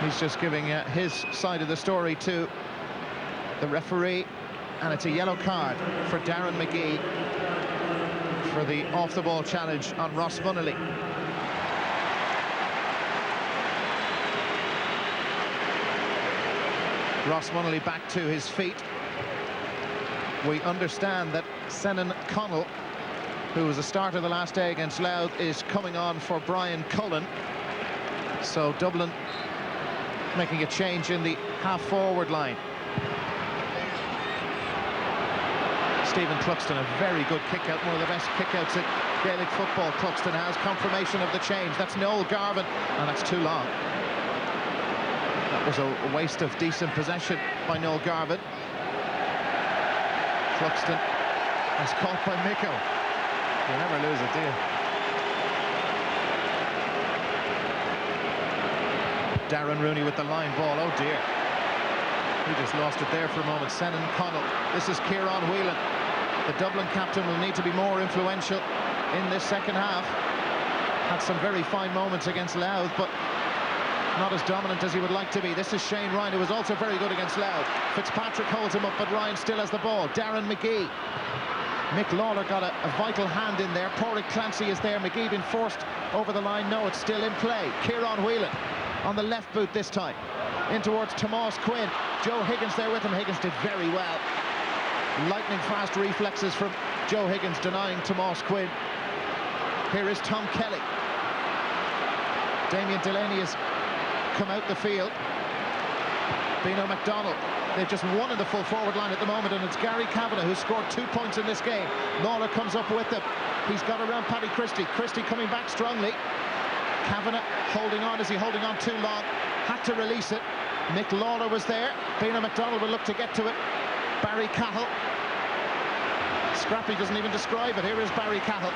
He's just giving his side of the story to the referee, and it's a yellow card for Darren McGee for the off-the-ball challenge on Ross Munnelly. Ross Munnelly back to his feet. We understand that Senan Connell, who was the starter the last day against Louth, is coming on for Brian Cullen. So Dublin making a change in the half-forward line. Stephen Cluxton, a very good kick-out, one of the best kick-outs in Gaelic football. Cluxton has confirmation of the change. That's Noel Garvin, and that's too long. That was a waste of decent possession by Noel Garvin. Cluxton is caught by Miko. You never lose it, do you? Darren Rooney with the line ball. Oh dear, he just lost it there for a moment. Senan Connell. This is Kieran Whelan. The Dublin captain will need to be more influential in this second half. Had some very fine moments against Louth, but not as dominant as he would like to be. This is Shane Ryan, who was also very good against Louth. Fitzpatrick holds him up, but Ryan still has the ball. Darren McGee. Mick Lawler got a vital hand in there. Pádraig Clancy is there. McGee been forced over the line. No, it's still in play. Kieran Whelan on the left boot this time. In towards Tomás Quinn. Joe Higgins there with him. Higgins did very well. Lightning fast reflexes from Joe Higgins, denying Tomás Quinn. Here is Tom Kelly. Damien Delaney has come out the field. Bino McDonald. They've just won in the full forward line at the moment, and it's Gary Kavanagh who scored 2 points in this game. Lawler comes up with them. He's got around Paddy Christie. Christie coming back strongly. Kavanagh holding on. Is he holding on too long? Had to release it. Mick Lawler was there. Bino McDonald will look to get to it. Barry Cahill. Scrappy doesn't even describe it. Here is Barry Cahill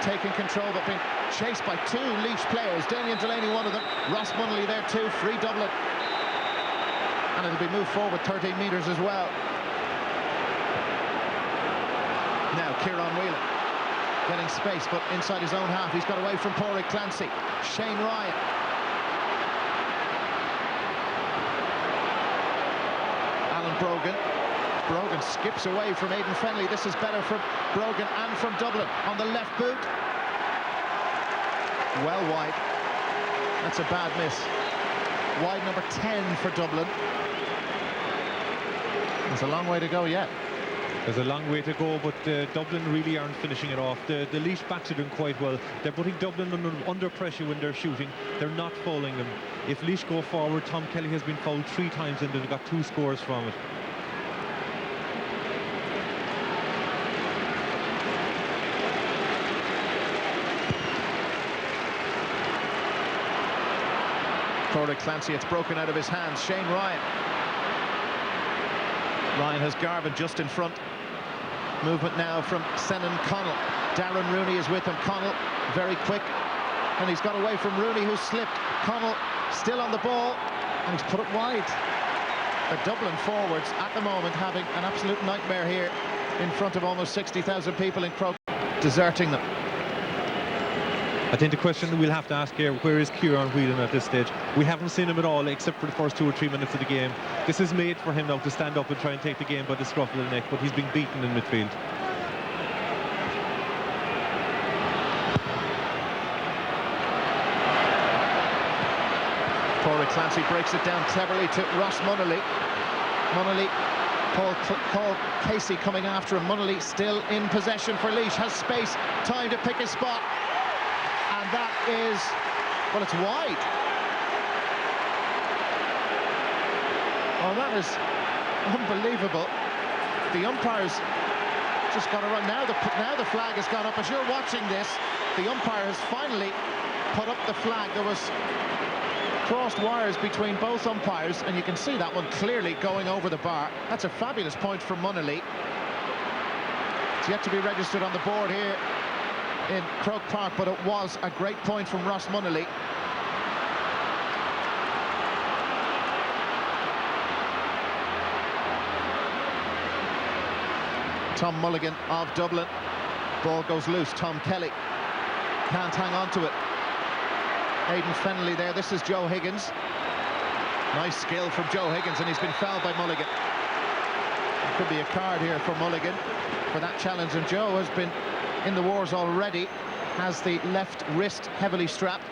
taking control, but being chased by two Laois players. Damien Delaney, one of them. Ross Munnelly there too. Free Dublin. And it'll be moved forward 13 metres as well. Now Kieran Whelan getting space, but inside his own half. He's got away from Pádraig Clancy. Shane Ryan. Alan Brogan. Brogan skips away from Aidan Fenley. This is better from Brogan and from Dublin. On the left boot. Well wide. That's a bad miss. Wide number 10 for Dublin. There's a long way to go yet.
There's a long way to go, but Dublin really aren't finishing it off. The Laois backs are doing quite well. They're putting Dublin under pressure when they're shooting. They're not fouling them. If Laois go forward, Tom Kelly has been fouled 3 times and they've got 2 scores from it.
Pádraig Clancy, it's broken out of his hands. Shane Ryan. Ryan has Garvin just in front. Movement now from Senan Connell. Darren Rooney is with him. Connell very quick, and he's got away from Rooney, who slipped. Connell still on the ball, and he's put it wide. The Dublin forwards at the moment having an absolute nightmare here in front of almost 60,000 people in Croke, deserting them.
I think the question we'll have to ask here, where is Kieran Whelan at this stage? We haven't seen him at all, except for the first 2 or 3 minutes of the game. This is made for him now to stand up and try and take the game by the scruff of the neck, but he's been beaten in midfield.
Corey Clancy breaks it down cleverly to Ross Munnelly. Munnelly, Paul Casey coming after him. Munnelly still in possession for Laois, has space, time to pick his spot. And that is, well, it's wide. Oh, that is unbelievable. The umpire's just got to run. Now the flag has gone up. As you're watching this, the umpire has finally put up the flag. There was crossed wires between both umpires, and you can see that one clearly going over the bar. That's a fabulous point from Munnelly. It's yet to be registered on the board here in Croke Park, but it was a great point from Ross Munnelly. Tom Mulligan of Dublin. Ball goes loose. Tom Kelly can't hang on to it. Aidan Fennelly there. This is Joe Higgins. Nice skill from Joe Higgins, and he's been fouled by Mulligan. There could be a card here for Mulligan for that challenge, and Joe has been in the wars already, has the left wrist heavily strapped.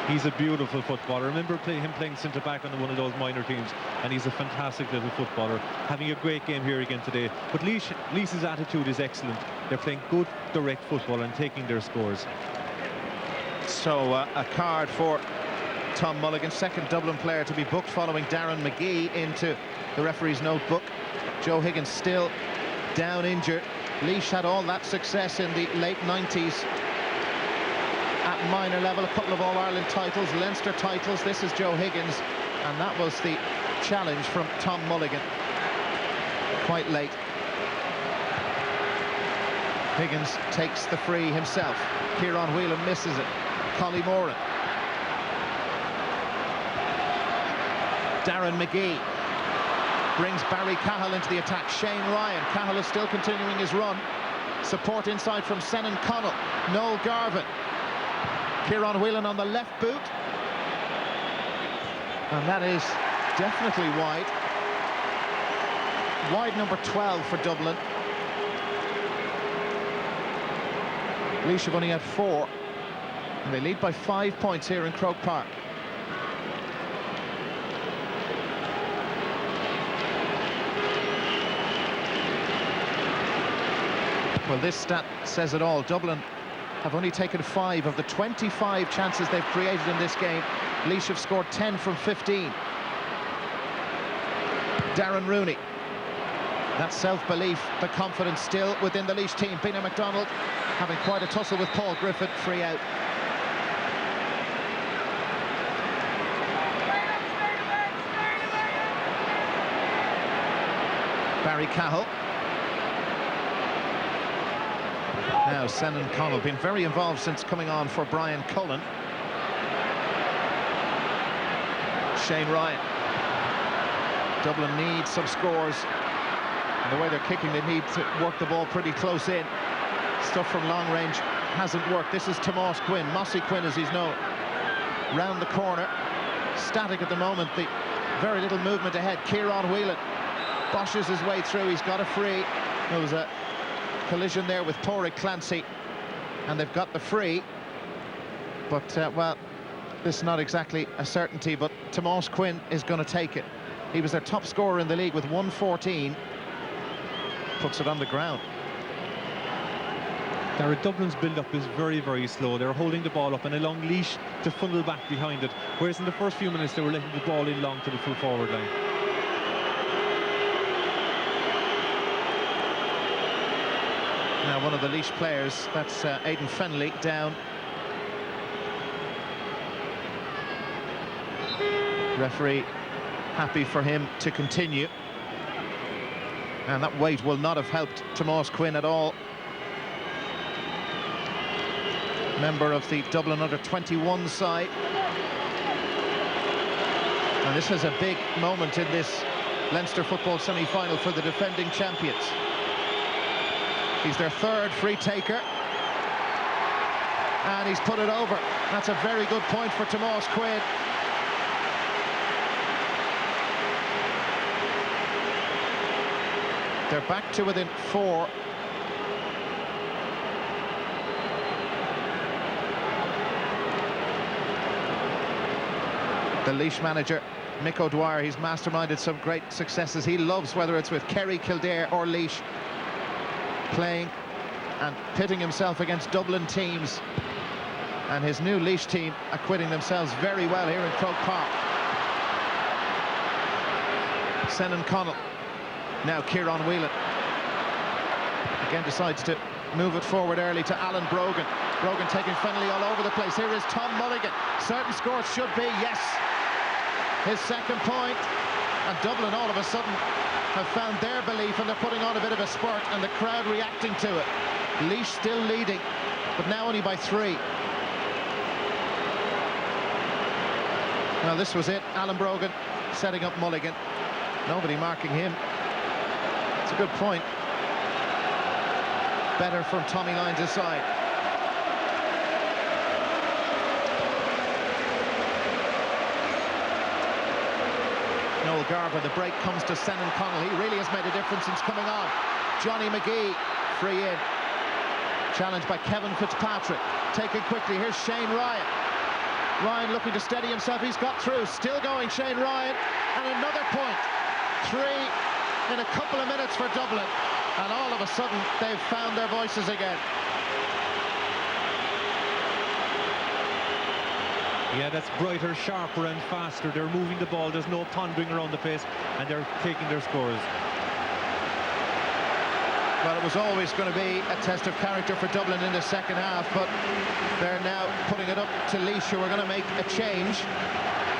He's a beautiful footballer. I remember him playing centre-back on one of those minor teams, and he's a fantastic little footballer, having a great game here again today. But Laois' attitude is excellent. They're playing good, direct football and taking their scores.
So a card for Tom Mulligan, second Dublin player to be booked following Darren McGee into the referee's notebook. Joe Higgins still down injured. Laois had all that success in the late 90s at minor level, a couple of All-Ireland titles, Leinster titles. This is Joe Higgins, and that was the challenge from Tom Mulligan quite late. Higgins takes the free himself. Kieran Whelan misses it. Collie Moran. Darren McGee brings Barry Cahill into the attack. Shane Ryan. Cahill is still continuing his run. Support inside from Senan Connell. Noel Garvin. Kieran Whelan on the left boot. And that is definitely wide. Wide number 12 for Dublin. Laois have only had 4. And they lead by 5 points here in Croke Park. Well, this stat says it all. Dublin have only taken 5 of the 25 chances they've created in this game. Laois have scored 10 from 15. Darren Rooney. That self-belief, the confidence still within the Laois team. Bina MacDonald having quite a tussle with Paul Griffin, free out. Barry Cahill. Now Senan Connell, been very involved since coming on for Brian Cullen. Shane Ryan. Dublin need some scores. And the way they're kicking, they need to work the ball pretty close in. Stuff from long range hasn't worked. This is Tomás Quinn, Mossy Quinn as he's known. Round the corner, static at the moment, the very little movement ahead. Kieran Whelan boshes his way through, he's got a free. There was a collision there with Pádraig Clancy, and they've got the free. But, well, this is not exactly a certainty, but Tomás Quinn is going to take it. He was their top scorer in the league with 114. Puts it on the ground.
Dublin's build-up is very, very slow. They're holding the ball up and allowing Laois to funnel back behind it, whereas in the first few minutes they were letting the ball in long to the full forward line.
Now one of the Laois players, that's Aidan Fennelly, down. Referee happy for him to continue. And that weight will not have helped Tomás Quinn at all. member of the Dublin under-21 side. And this is a big moment in this Leinster football semi-final for the defending champions. He's their third free taker. And he's put it over. That's a very good point for Tomás Quinn. They're back to within 4. The Laois manager, Mick O'Dwyer, he's masterminded some great successes. He loves, whether it's with Kerry, Kildare or Laois, playing and pitting himself against Dublin teams. And his new Laois team acquitting themselves very well here in Croke Park. Senan Connell. Now Kieran Whelan. Again decides to move it forward early to Alan Brogan. Brogan taking friendly all over the place. Here is Tom Mulligan. Certain scores should be, yes. His second point. And Dublin all of a sudden have found their belief and they're putting on a bit of a spurt and the crowd reacting to it. Laois still leading, but now only by 3. Well, this was it. Alan Brogan setting up Mulligan. Nobody marking him. It's a good point. Better from Tommy Lyons' side. Noel Garver, the break comes to Senan Connell. He really has made a difference since coming on. Johnny McGee, free in. Challenged by Kevin Fitzpatrick. Taken quickly, here's Shane Ryan. Ryan looking to steady himself, he's got through. Still going, Shane Ryan. And another point. 3 in a couple of minutes for Dublin. And all of a sudden, they've found their voices again.
Yeah, that's brighter, sharper and faster. They're moving the ball, there's no pondering around the place, and they're taking their scores.
Well, it was always going to be a test of character for Dublin in the second half, but they're now putting it up to Laois, who are going to make a change.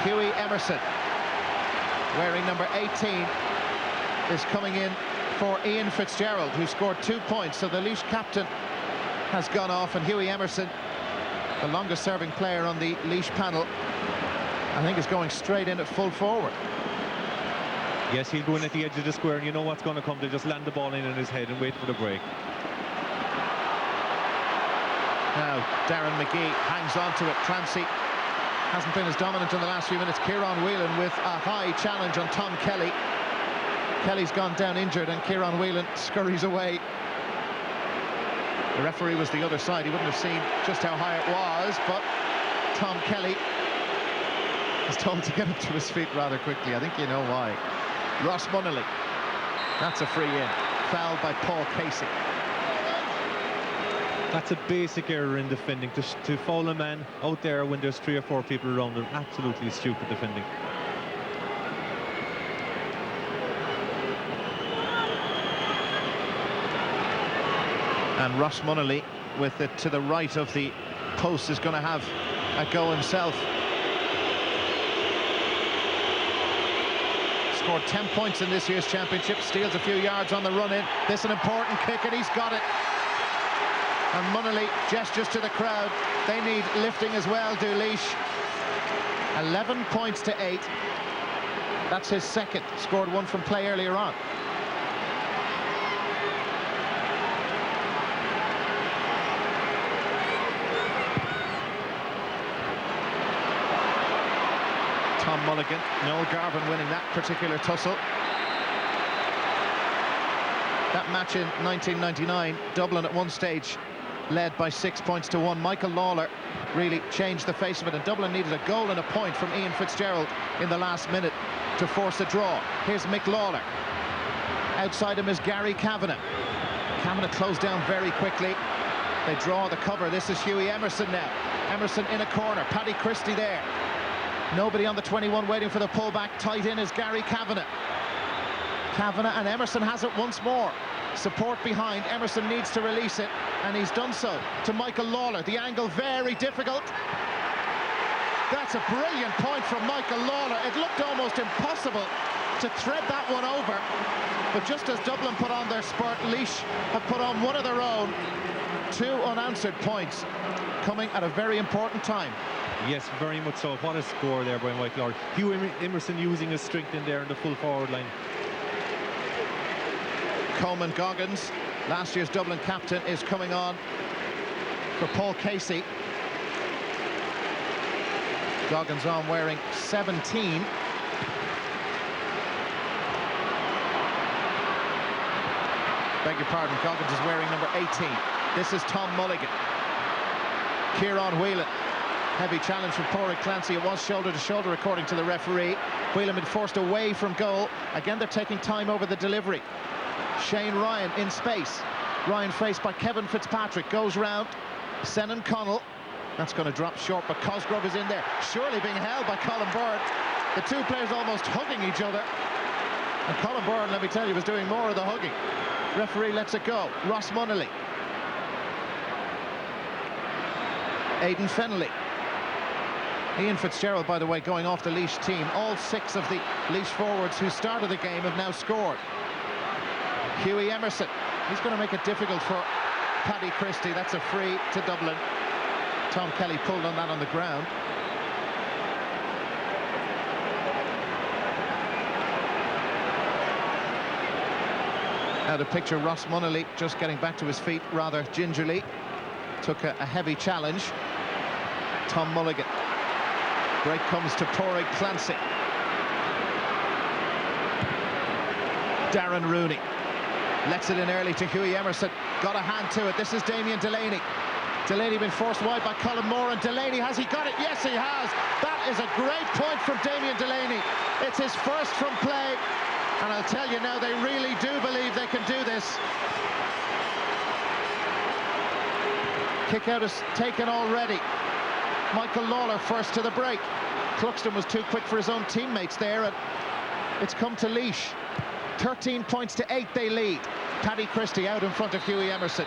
Hughie Emerson, wearing number 18, is coming in for Ian Fitzgerald, who scored 2 points. So the Laois captain has gone off, and Hughie Emerson, the longest serving player on the Laois panel, I think is going straight in at full forward.
Yes, he'll go in at the edge of the square, and you know what's going to come. They just land the ball in his head and wait for the break.
Now Darren McGee hangs on to it. Clancy hasn't been as dominant in the last few minutes. Kieran Whelan with a high challenge on Tom Kelly. Kelly's gone down injured and Kieran Whelan scurries away. The referee was the other side. He wouldn't have seen just how high it was, but Tom Kelly is told to get up to his feet rather quickly. I think you know why. Ross Munnelly. That's a free in. Fouled by Paul Casey.
That's a basic error in defending. To foul a man out there when there's 3 or 4 people around him. Absolutely stupid defending.
And Ross Munnelly, with it to the right of the post, is going to have a go himself. Scored 10 points in this year's championship, steals a few yards on the run-in. This is an important kick, and he's got it. And Munnelly gestures to the crowd. They need lifting as well, do Laois. 11 points to 8. That's his second. Scored 1 from play earlier on. Tom Mulligan, Noel Garvin winning that particular tussle. That match in 1999, Dublin at one stage led by 6 points to 1. Michael Lawler really changed the face of it, and Dublin needed a goal and a point from Ian Fitzgerald in the last minute to force a draw. Here's Mick Lawler. Outside him is Gary Kavanagh. Kavanagh closed down very quickly. They draw the cover. This is Hughie Emerson now. Emerson in a corner. Paddy Christie there. Nobody on the 21 waiting for the pullback. Tight in is Gary Kavanagh. Kavanagh, and Emerson has it once more. Support behind. Emerson needs to release it, and he's done so to Michael Lawler. The angle very difficult. That's a brilliant point from Michael Lawler. It looked almost impossible to thread that one over, but just as Dublin put on their spurt, Laois have put on one of their own. 2 unanswered points. coming at a very important time.
Yes, very much so. What a score there by Michael Lord. Hugh Emerson using his strength in there in the full forward line.
Coleman Goggins, last year's Dublin captain, is coming on for Paul Casey. Goggins on wearing 17. Beg your pardon, Goggins is wearing number 18. This is Tom Mulligan. Kieran Whelan. Heavy challenge from Pádraig Clancy. It was shoulder to shoulder according to the referee. Whelan been forced away from goal. Again, they're taking time over the delivery. Shane Ryan in space. Ryan faced by Kevin Fitzpatrick. Goes round. Senan Connell. That's going to drop short, but Cosgrove is in there. Surely being held by Colin Byrne. The two players almost hugging each other. And Colin Byrne, let me tell you, was doing more of the hugging. Referee lets it go. Ross Munnelly. Aidan Fennelly. Ian Fitzgerald, by the way, going off the Laois team. All 6 of the Laois forwards who started the game have now scored. Hughie Emerson. He's going to make it difficult for Paddy Christie. That's a free to Dublin. Tom Kelly pulled on that on the ground. Now to picture Ross Munnelly just getting back to his feet rather gingerly. Took a heavy challenge. Tom Mulligan. Break comes to Pádraig Clancy. Darren Rooney. Lets it in early to Hughie Emerson. Got a hand to it. This is Damien Delaney. Delaney been forced wide by Colin Moore, and Delaney, has he got it? Yes, he has. That is a great point from Damien Delaney. It's his first from play, and I'll tell you now, they really do believe they can do this. Kick out is taken already. Michael Lawler first to the break. Cluxton was too quick for his own teammates there, and it's come to Laois. 13 points to 8 they lead. Paddy Christie out in front of Hughie Emerson.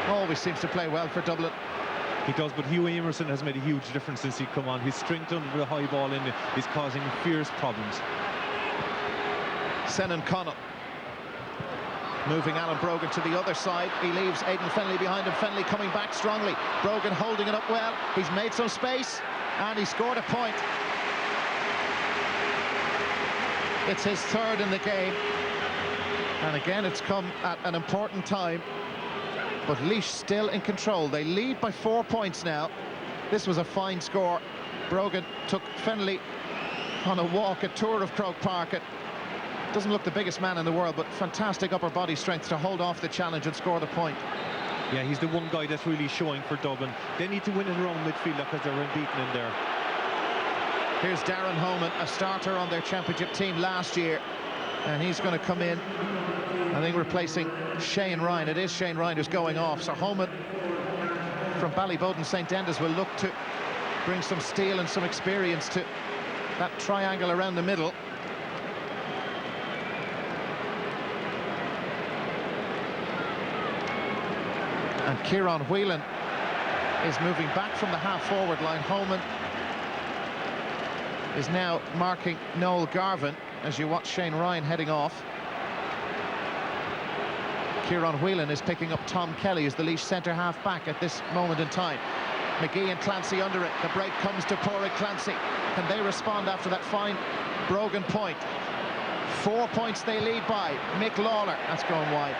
Always seems to play well for Dublin.
He does, but Hughie Emerson has made a huge difference since he come on. His strength under the high ball in is causing fierce problems.
Senan Connell. Moving Alan Brogan to the other side. He leaves Aidan Fennelly behind him. Fennelly coming back strongly. Brogan holding it up well. He's made some space, and he scored a point. It's his 3rd in the game. And again, it's come at an important time. But Laois still in control. They lead by 4 points now. This was a fine score. Brogan took Fennelly on a walk, a tour of Croke Park. It doesn't look the biggest man in the world, but fantastic upper body strength to hold off the challenge and score the point.
Yeah, he's the one guy that's really showing for Dublin. They need to win it around midfield because they're unbeaten in there.
Here's Darren Homan, a starter on their championship team last year, and he's going to come in, I think, replacing Shane Ryan. It is Shane Ryan who's going off, so Homan from Ballyboden St. Enda's will look to bring some steel and some experience to that triangle around the middle. And Kieran Whelan is moving back from the half-forward line. Homan is now marking Noel Garvin as you watch Shane Ryan heading off. Kieran Whelan is picking up Tom Kelly as the Laois centre half back at this moment in time. McGee and Clancy under it. The break comes to Pádraig Clancy. Can they respond after that fine Brogan point? 4 points they lead by. Mick Lawler, that's going wide.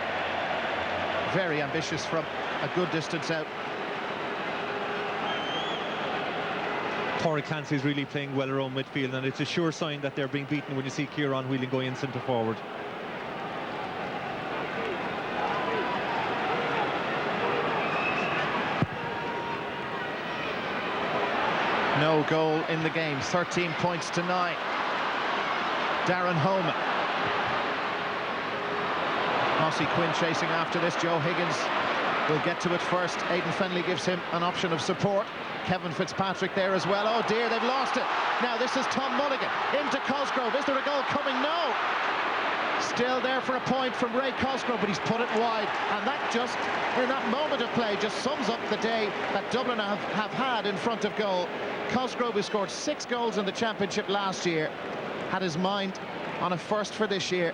Very ambitious from a good distance out.
Pádraig Clancy is really playing well around midfield, and it's a sure sign that they're being beaten when you see Kieran Whelan going in centre forward.
No goal in the game, 13 points to 9. Darren Homan. Mossy Quinn chasing after this. Joe Higgins will get to it first. Aidan Fennelly gives him an option of support. Kevin Fitzpatrick there as well. Oh dear, they've lost it. Now this is Tom Mulligan into Cosgrove. Is there a goal coming? No. Still there for a point from Ray Cosgrove, but he's put it wide. And that just, in that moment of play, just sums up the day that Dublin have had in front of goal. Cosgrove, who scored 6 goals in the championship last year, had his mind on a first for this year.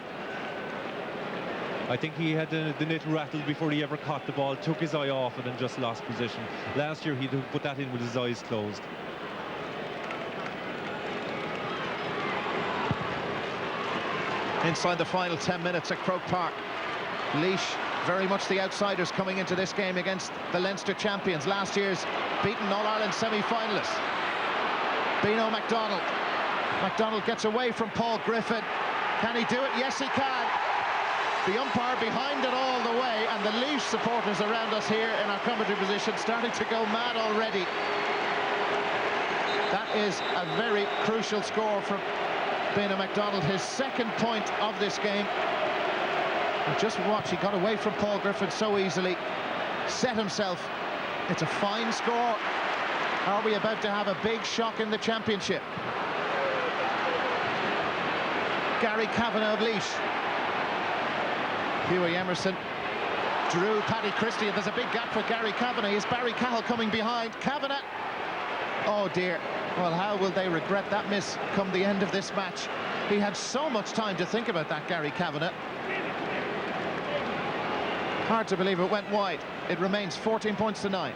I think he had the net rattled before he ever caught the ball, took his eye off it and just lost position. Last year he put that in with his eyes closed.
Inside the final 10 minutes at Croke Park. Laois, very much the outsiders coming into this game against the Leinster champions. Last year's beaten All-Ireland semi-finalists. Bino MacDonald. MacDonald gets away from Paul Griffin. Can he do it? Yes, he can. The umpire behind it all the way, and the Laois supporters around us here in our commentary position starting to go mad already. That is a very crucial score from Bino MacDonald, his second point of this game. And just watch, he got away from Paul Griffin so easily, set himself. It's a fine score. Are we about to have a big shock in the championship? Gary Kavanagh of Laois. Hughie Emerson drew Paddy Christie, and there's a big gap for Gary Kavanagh. Is Barry Cahill coming behind? Kavanagh. Oh dear. Well, how will they regret that miss come the end of this match? He had so much time to think about that, Gary Kavanagh. Hard to believe it went wide. It remains 14 points to 9.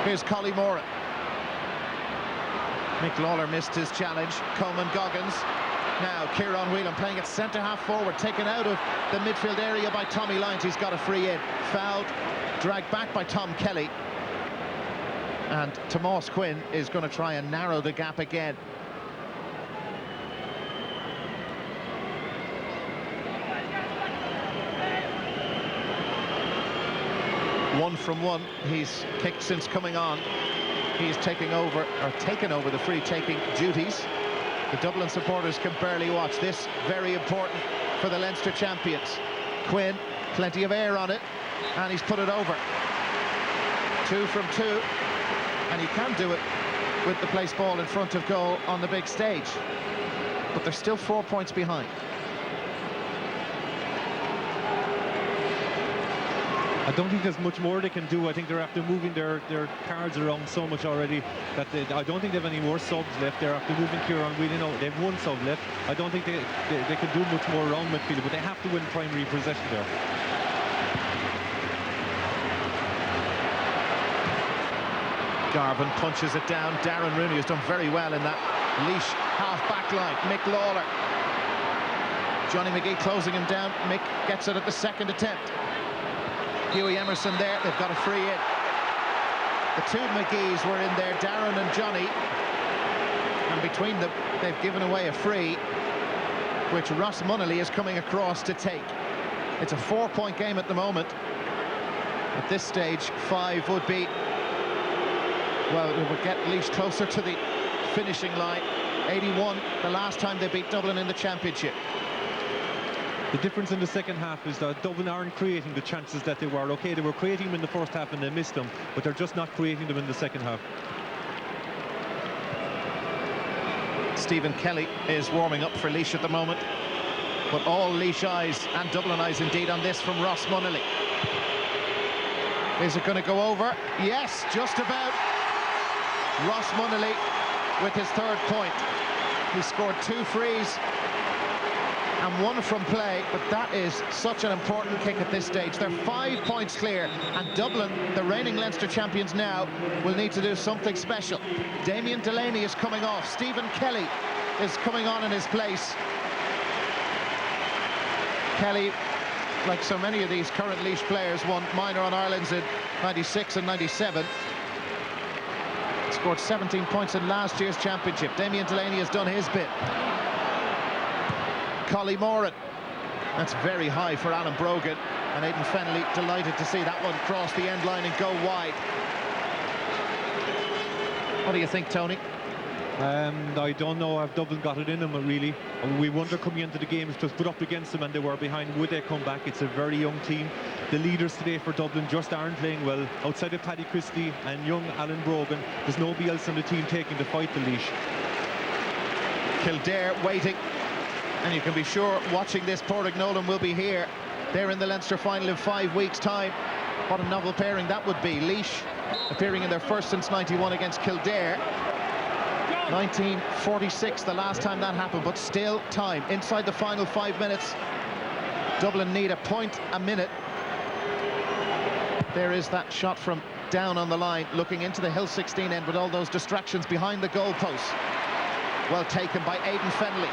Here's Collie Moran. Mick Lawler missed his challenge. Coleman Goggins. Now Kieran Whelan playing it centre half forward, taken out of the midfield area by Tommy Lyons. He's got a free in. Fouled, dragged back by Tom Kelly. And Tomás Quinn is going to try and narrow the gap again. One from one. He's kicked since coming on. He's taken over the free-taking duties. The Dublin supporters can barely watch this. Very important for the Leinster champions. Quinn, plenty of air on it, and he's put it over. 2 from 2, and he can do it with the place ball in front of goal on the big stage. But they're still 4 points behind.
I don't think there's much more they can do. I think they're after moving their cards around so much already that I don't think they have any more subs left. They're after moving Kieran Whelan out. They have 1 sub left. I don't think they can do much more around midfield, but they have to win primary possession there.
Garvin punches it down. Darren Rooney has done very well in that Laois half-back line. Mick Lawler. Johnny McGee closing him down. Mick gets it at the second attempt. Hughie Emerson there, they've got a free in. The 2 McGees were in there, Darren and Johnny, and between them they've given away a free, which Ross Munnelly is coming across to take. It's a 4-point game at the moment. At this stage, 5 would be, well, it would get Laois closer to the finishing line. 81, the last time they beat Dublin in the championship.
The difference in the second half is that Dublin aren't creating the chances that they were. Okay, they were creating them in the first half and they missed them, but they're just not creating them in the second half.
Stephen Kelly is warming up for Laois at the moment, but all Laois eyes, and Dublin eyes indeed, on this from Ross Munnelly. Is it going to go over? Yes, just about. Ross Munnelly with his 3rd point. He scored 2 frees and 1 from play, but that is such an important kick at this stage. They're 5 points clear, and Dublin, the reigning Leinster champions now, will need to do something special. Damien Delaney is coming off. Stephen Kelly is coming on in his place. Kelly, like so many of these current Laois players, won minor on Ireland's in 96 and 97. Scored 17 points in last year's championship. Damien Delaney has done his bit. Collie Moran. That's very high for Alan Brogan, and Aidan Fennelly delighted to see that one cross the end line and go wide. What do you think, Tony?
I don't know if Dublin got it in them, really. We wonder coming into the game, if it was put up against them and they were behind, would they come back? It's a very young team. The leaders today for Dublin just aren't playing well. Outside of Paddy Christie and young Alan Brogan, there's nobody else on the team taking the fight to Laois.
Kildare waiting, and you can be sure watching this, Pádraig Nolan will be here. They're in the Leinster final in 5 weeks' time. What a novel pairing that would be. Laois appearing in their first since '91 against Kildare. 1946, the last time that happened, but still time. Inside the final 5 minutes, Dublin need a point a minute. There is that shot from down on the line, looking into the Hill 16 end with all those distractions behind the goalposts. Well taken by Aidan Fennelly.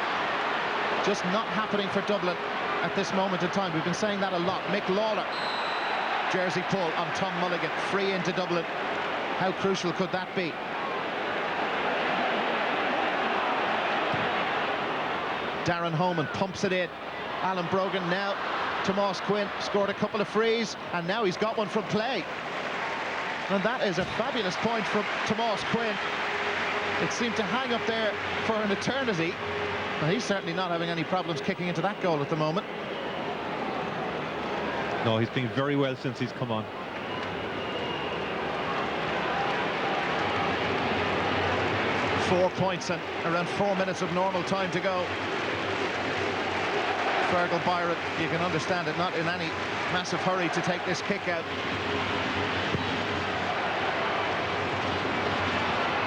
Just not happening for Dublin at this moment in time. We've been saying that a lot. Mick Lawler, jersey pull on Tom Mulligan, free into Dublin. How crucial could that be? Darren Homan pumps it in. Alan Brogan now. Tomas Quinn scored a couple of frees, and now he's got one from play. And that is a fabulous point from Tomas Quinn. It seemed to hang up there for an eternity. But he's certainly not having any problems kicking into that goal at the moment.
No, he's playing very well since he's come on.
Four points and around 4 minutes of normal time to go. Fergal Byron, you can understand it, not in any massive hurry to take this kick out.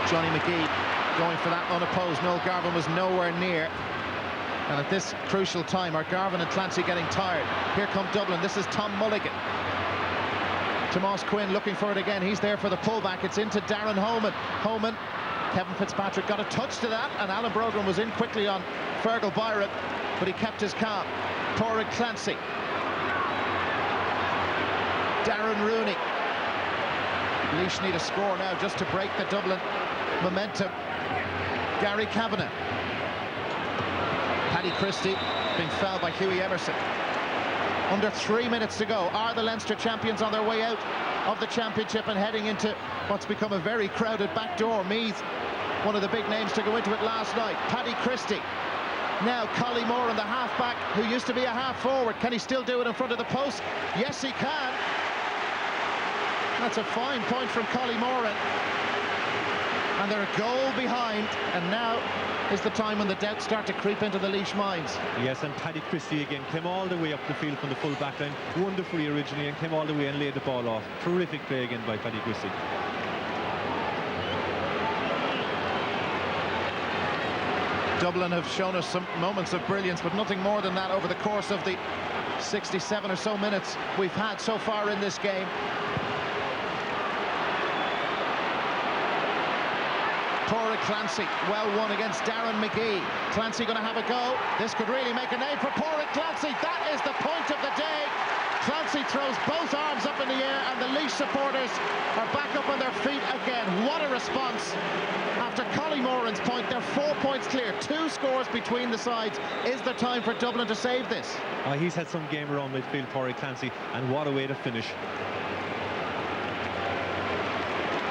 Johnny McGee going for that unopposed. Noel Garvin was nowhere near. And at this crucial time, are Garvin and Clancy getting tired? Here come Dublin. This is Tom Mulligan. Tomas Quinn looking for it again. He's there for the pullback. It's into Darren Homan. Homan, Kevin Fitzpatrick got a touch to that, and Alan Brogan was in quickly on Fergal Byron, but he kept his calm. Pádraig Clancy. Darren Rooney. Laois need a score now just to break the Dublin momentum. Gary Kavanagh. Paddy Christie being fouled by Hughie Emerson. Under 3 minutes to go. Are the Leinster champions on their way out of the championship and heading into what's become a very crowded back door? Meath, one of the big names to go into it last night. Paddy Christie. Now Collie Moran, the half-back, who used to be a half-forward. Can he still do it in front of the post? Yes, he can. That's a fine point from Collie Moran. And they're a goal behind, and now is the time when the doubts start to creep into the Laois minds.
Yes, and Paddy Christie again came all the way up the field from the full back line, wonderfully originally, and came all the way and laid the ball off. Terrific play again by Paddy Christie.
Dublin have shown us some moments of brilliance, but nothing more than that over the course of the 67 or so minutes we've had so far in this game. Pádraig Clancy, well won against Darren McGee. Clancy going to have a go. This could really make a name for Pádraig Clancy. That is the point of the day. Clancy throws both arms up in the air, and the Laois supporters are back up on their feet again. What a response. After Collie Moran's point, they're 4 points clear. 2 scores between the sides. Is there time for Dublin to save this?
He's had some game around midfield, Pádraig Clancy, and what a way to finish.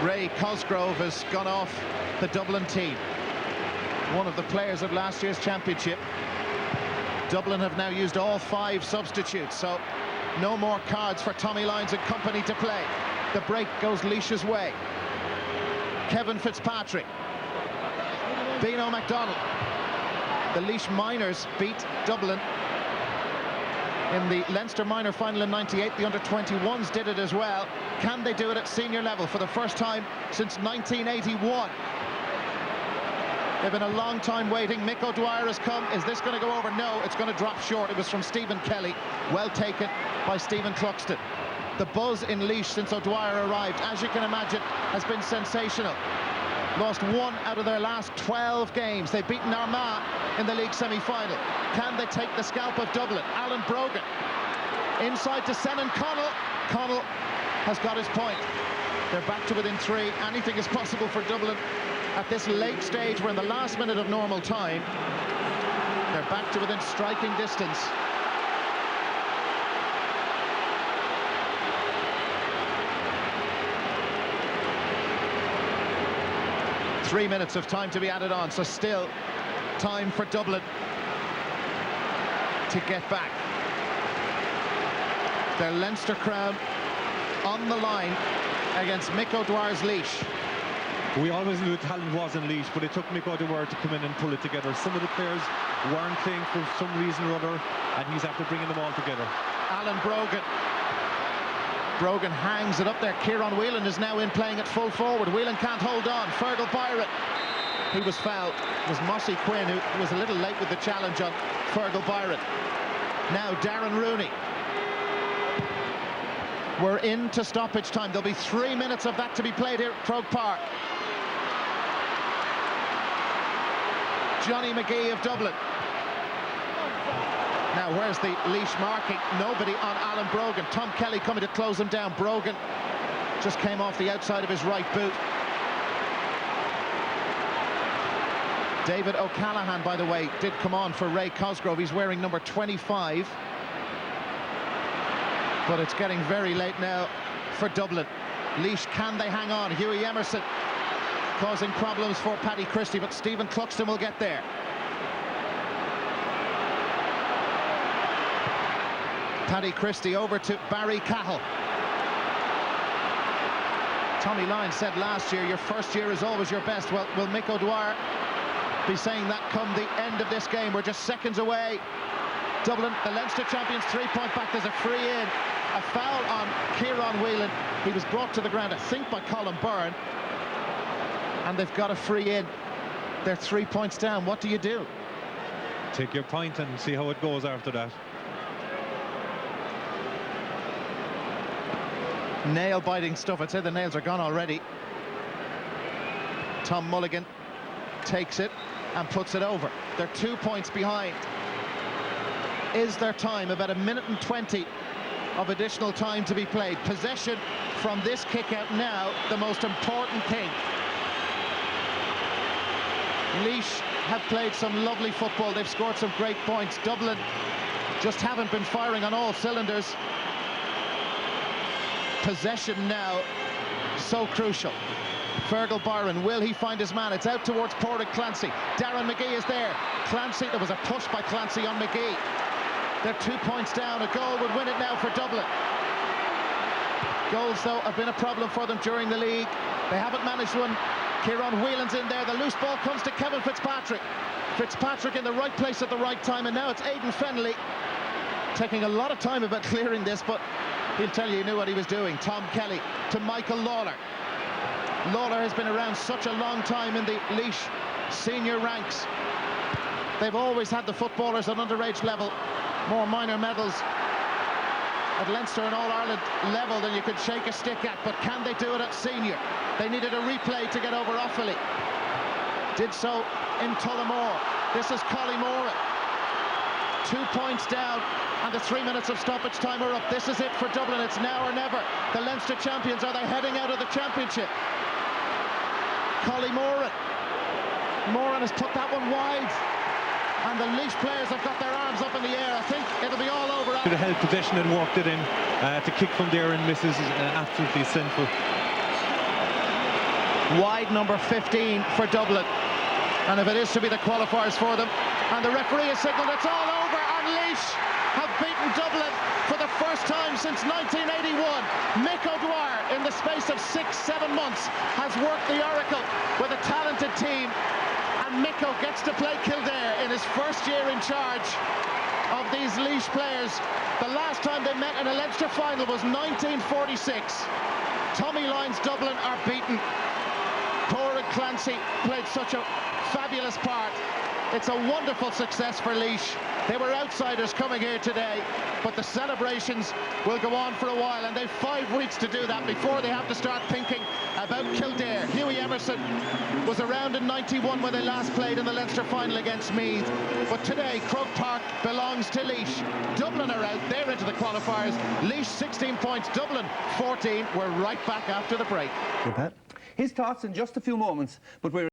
Ray Cosgrove has gone off the Dublin team. One of the players of last year's championship. Dublin have now used all 5 substitutes, so no more cards for Tommy Lyons and company to play. The break goes Laois's way. Kevin Fitzpatrick. Bino MacDonald. The Laois Minors beat Dublin in the Leinster minor final in '98. The under-21s did it as well. Can they do it at senior level for the first time since 1981? They've been a long time waiting. Mick O'Dwyer has come. Is this going to go over? No, it's going to drop short. It was from Stephen Kelly. Well taken by Stephen Cluxton. The buzz in Laois since O'Dwyer arrived, as you can imagine, has been sensational. Lost 1 out of their last 12 games. They've beaten Armagh in the league semi-final. Can they take the scalp of Dublin? Alan Brogan. Inside to Senan Connell. Connell has got his point. They're back to within 3. Anything is possible for Dublin at this late stage. We're in the last minute of normal time. They're back to within striking distance. Three minutes of time to be added on, so still time for Dublin to get back. Their Leinster crown on the line against Mick O'Dwyer's Laois.
We always knew the talent was in Laois, but it took Mick O'Dwyer to come in and pull it together. Some of the players weren't playing for some reason or other, and he's after bringing them all together.
Alan Brogan. Brogan hangs it up there. Kieran Whelan is now in playing at full forward. Whelan can't hold on. Fergal Byron. He was fouled. It was Mossy Quinn who was a little late with the challenge on Fergal Byron. Now Darren Rooney. We're into stoppage time. There'll be 3 minutes of that to be played here at Croke Park. Johnny McGee of Dublin. Now where's the Laois marking? Nobody on Alan Brogan. Tom Kelly coming to close him down. Brogan just came off the outside of his right boot. David O'Callaghan, by the way, did come on for Ray Cosgrove. He's wearing number 25. But it's getting very late now for Dublin. Laois, can they hang on? Hughie Emerson causing problems for Paddy Christie, but Stephen Cluxton will get there. Paddy Christie over to Barry Cahill. Tommy Lyons said last year, your first year is always your best. Well, will Mick O'Dwyer be saying that come the end of this game? We're just seconds away. Dublin, the Leinster champions, 3-point back. There's a free in. A foul on Kieran Whelan. He was brought to the ground, I think, by Colin Byrne. And they've got a free in. They're 3 points down. What do you do?
Take your point and see how it goes after that.
Nail-biting stuff. I'd say the nails are gone already. Tom Mulligan takes it and puts it over. They're 2 points behind. Is there time? About 1 minute and 20 of additional time to be played. Possession from this kick out now, the most important thing. Laois have played some lovely football. They've scored some great points. Dublin just haven't been firing on all cylinders. Possession now, so crucial. Fergal Byron, will he find his man? It's out towards Pádraig Clancy. Darren McGee is there. Clancy, there was a push by Clancy on McGee. They're 2 points down. A goal would win it now for Dublin. Goals, though, have been a problem for them during the league. They haven't managed one. Kieran Whelan's in there. The loose ball comes to Kevin Fitzpatrick. Fitzpatrick in the right place at the right time, and now it's Aidan Fennelly taking a lot of time about clearing this, but he'll tell you he knew what he was doing. Tom Kelly to Michael Lawler. Lawler has been around such a long time in the Laois senior ranks. They've always had the footballers at underage level, more minor medals at Leinster and All-Ireland level than you could shake a stick at, but can they do it at senior? They needed a replay to get over Offaly. Did so in Tullamore. This is Collymore. 2 points down, and the 3 minutes of stoppage time are up. This is it for Dublin. It's now or never. The Leinster champions, are they heading out of the championship? Collymore. Moran has put that one wide. And the Laois players have got their arms up in the air. I think it'll be all over.
Could have held possession and worked it in. To kick from there and misses is absolutely sinful.
Wide number 15 for Dublin. And if it is to be the qualifiers for them, and the referee has signalled it's all over, and Laois have beaten Dublin for the first time since 1981. Mick O'Dwyer, in the space of 6-7 months, has worked the oracle with a talented team. And Micko gets to play Kildare in his first year in charge of these Laois players. The last time they met in a Leinster final was 1946. Tommy Lyons Dublin are beaten. Pádraig Clancy played such a fabulous part. It's a wonderful success for Laois. They were outsiders coming here today, but the celebrations will go on for a while, and they've 5 weeks to do that before they have to start thinking about Kildare. Hughie Emerson was around in 91 when they last played in the Leinster final against Meath, but today Croke Park belongs to Laois. Dublin are out, they're into the qualifiers. Laois 16 points, Dublin 14. We're right back after the break.
His thoughts in just a few moments, but we're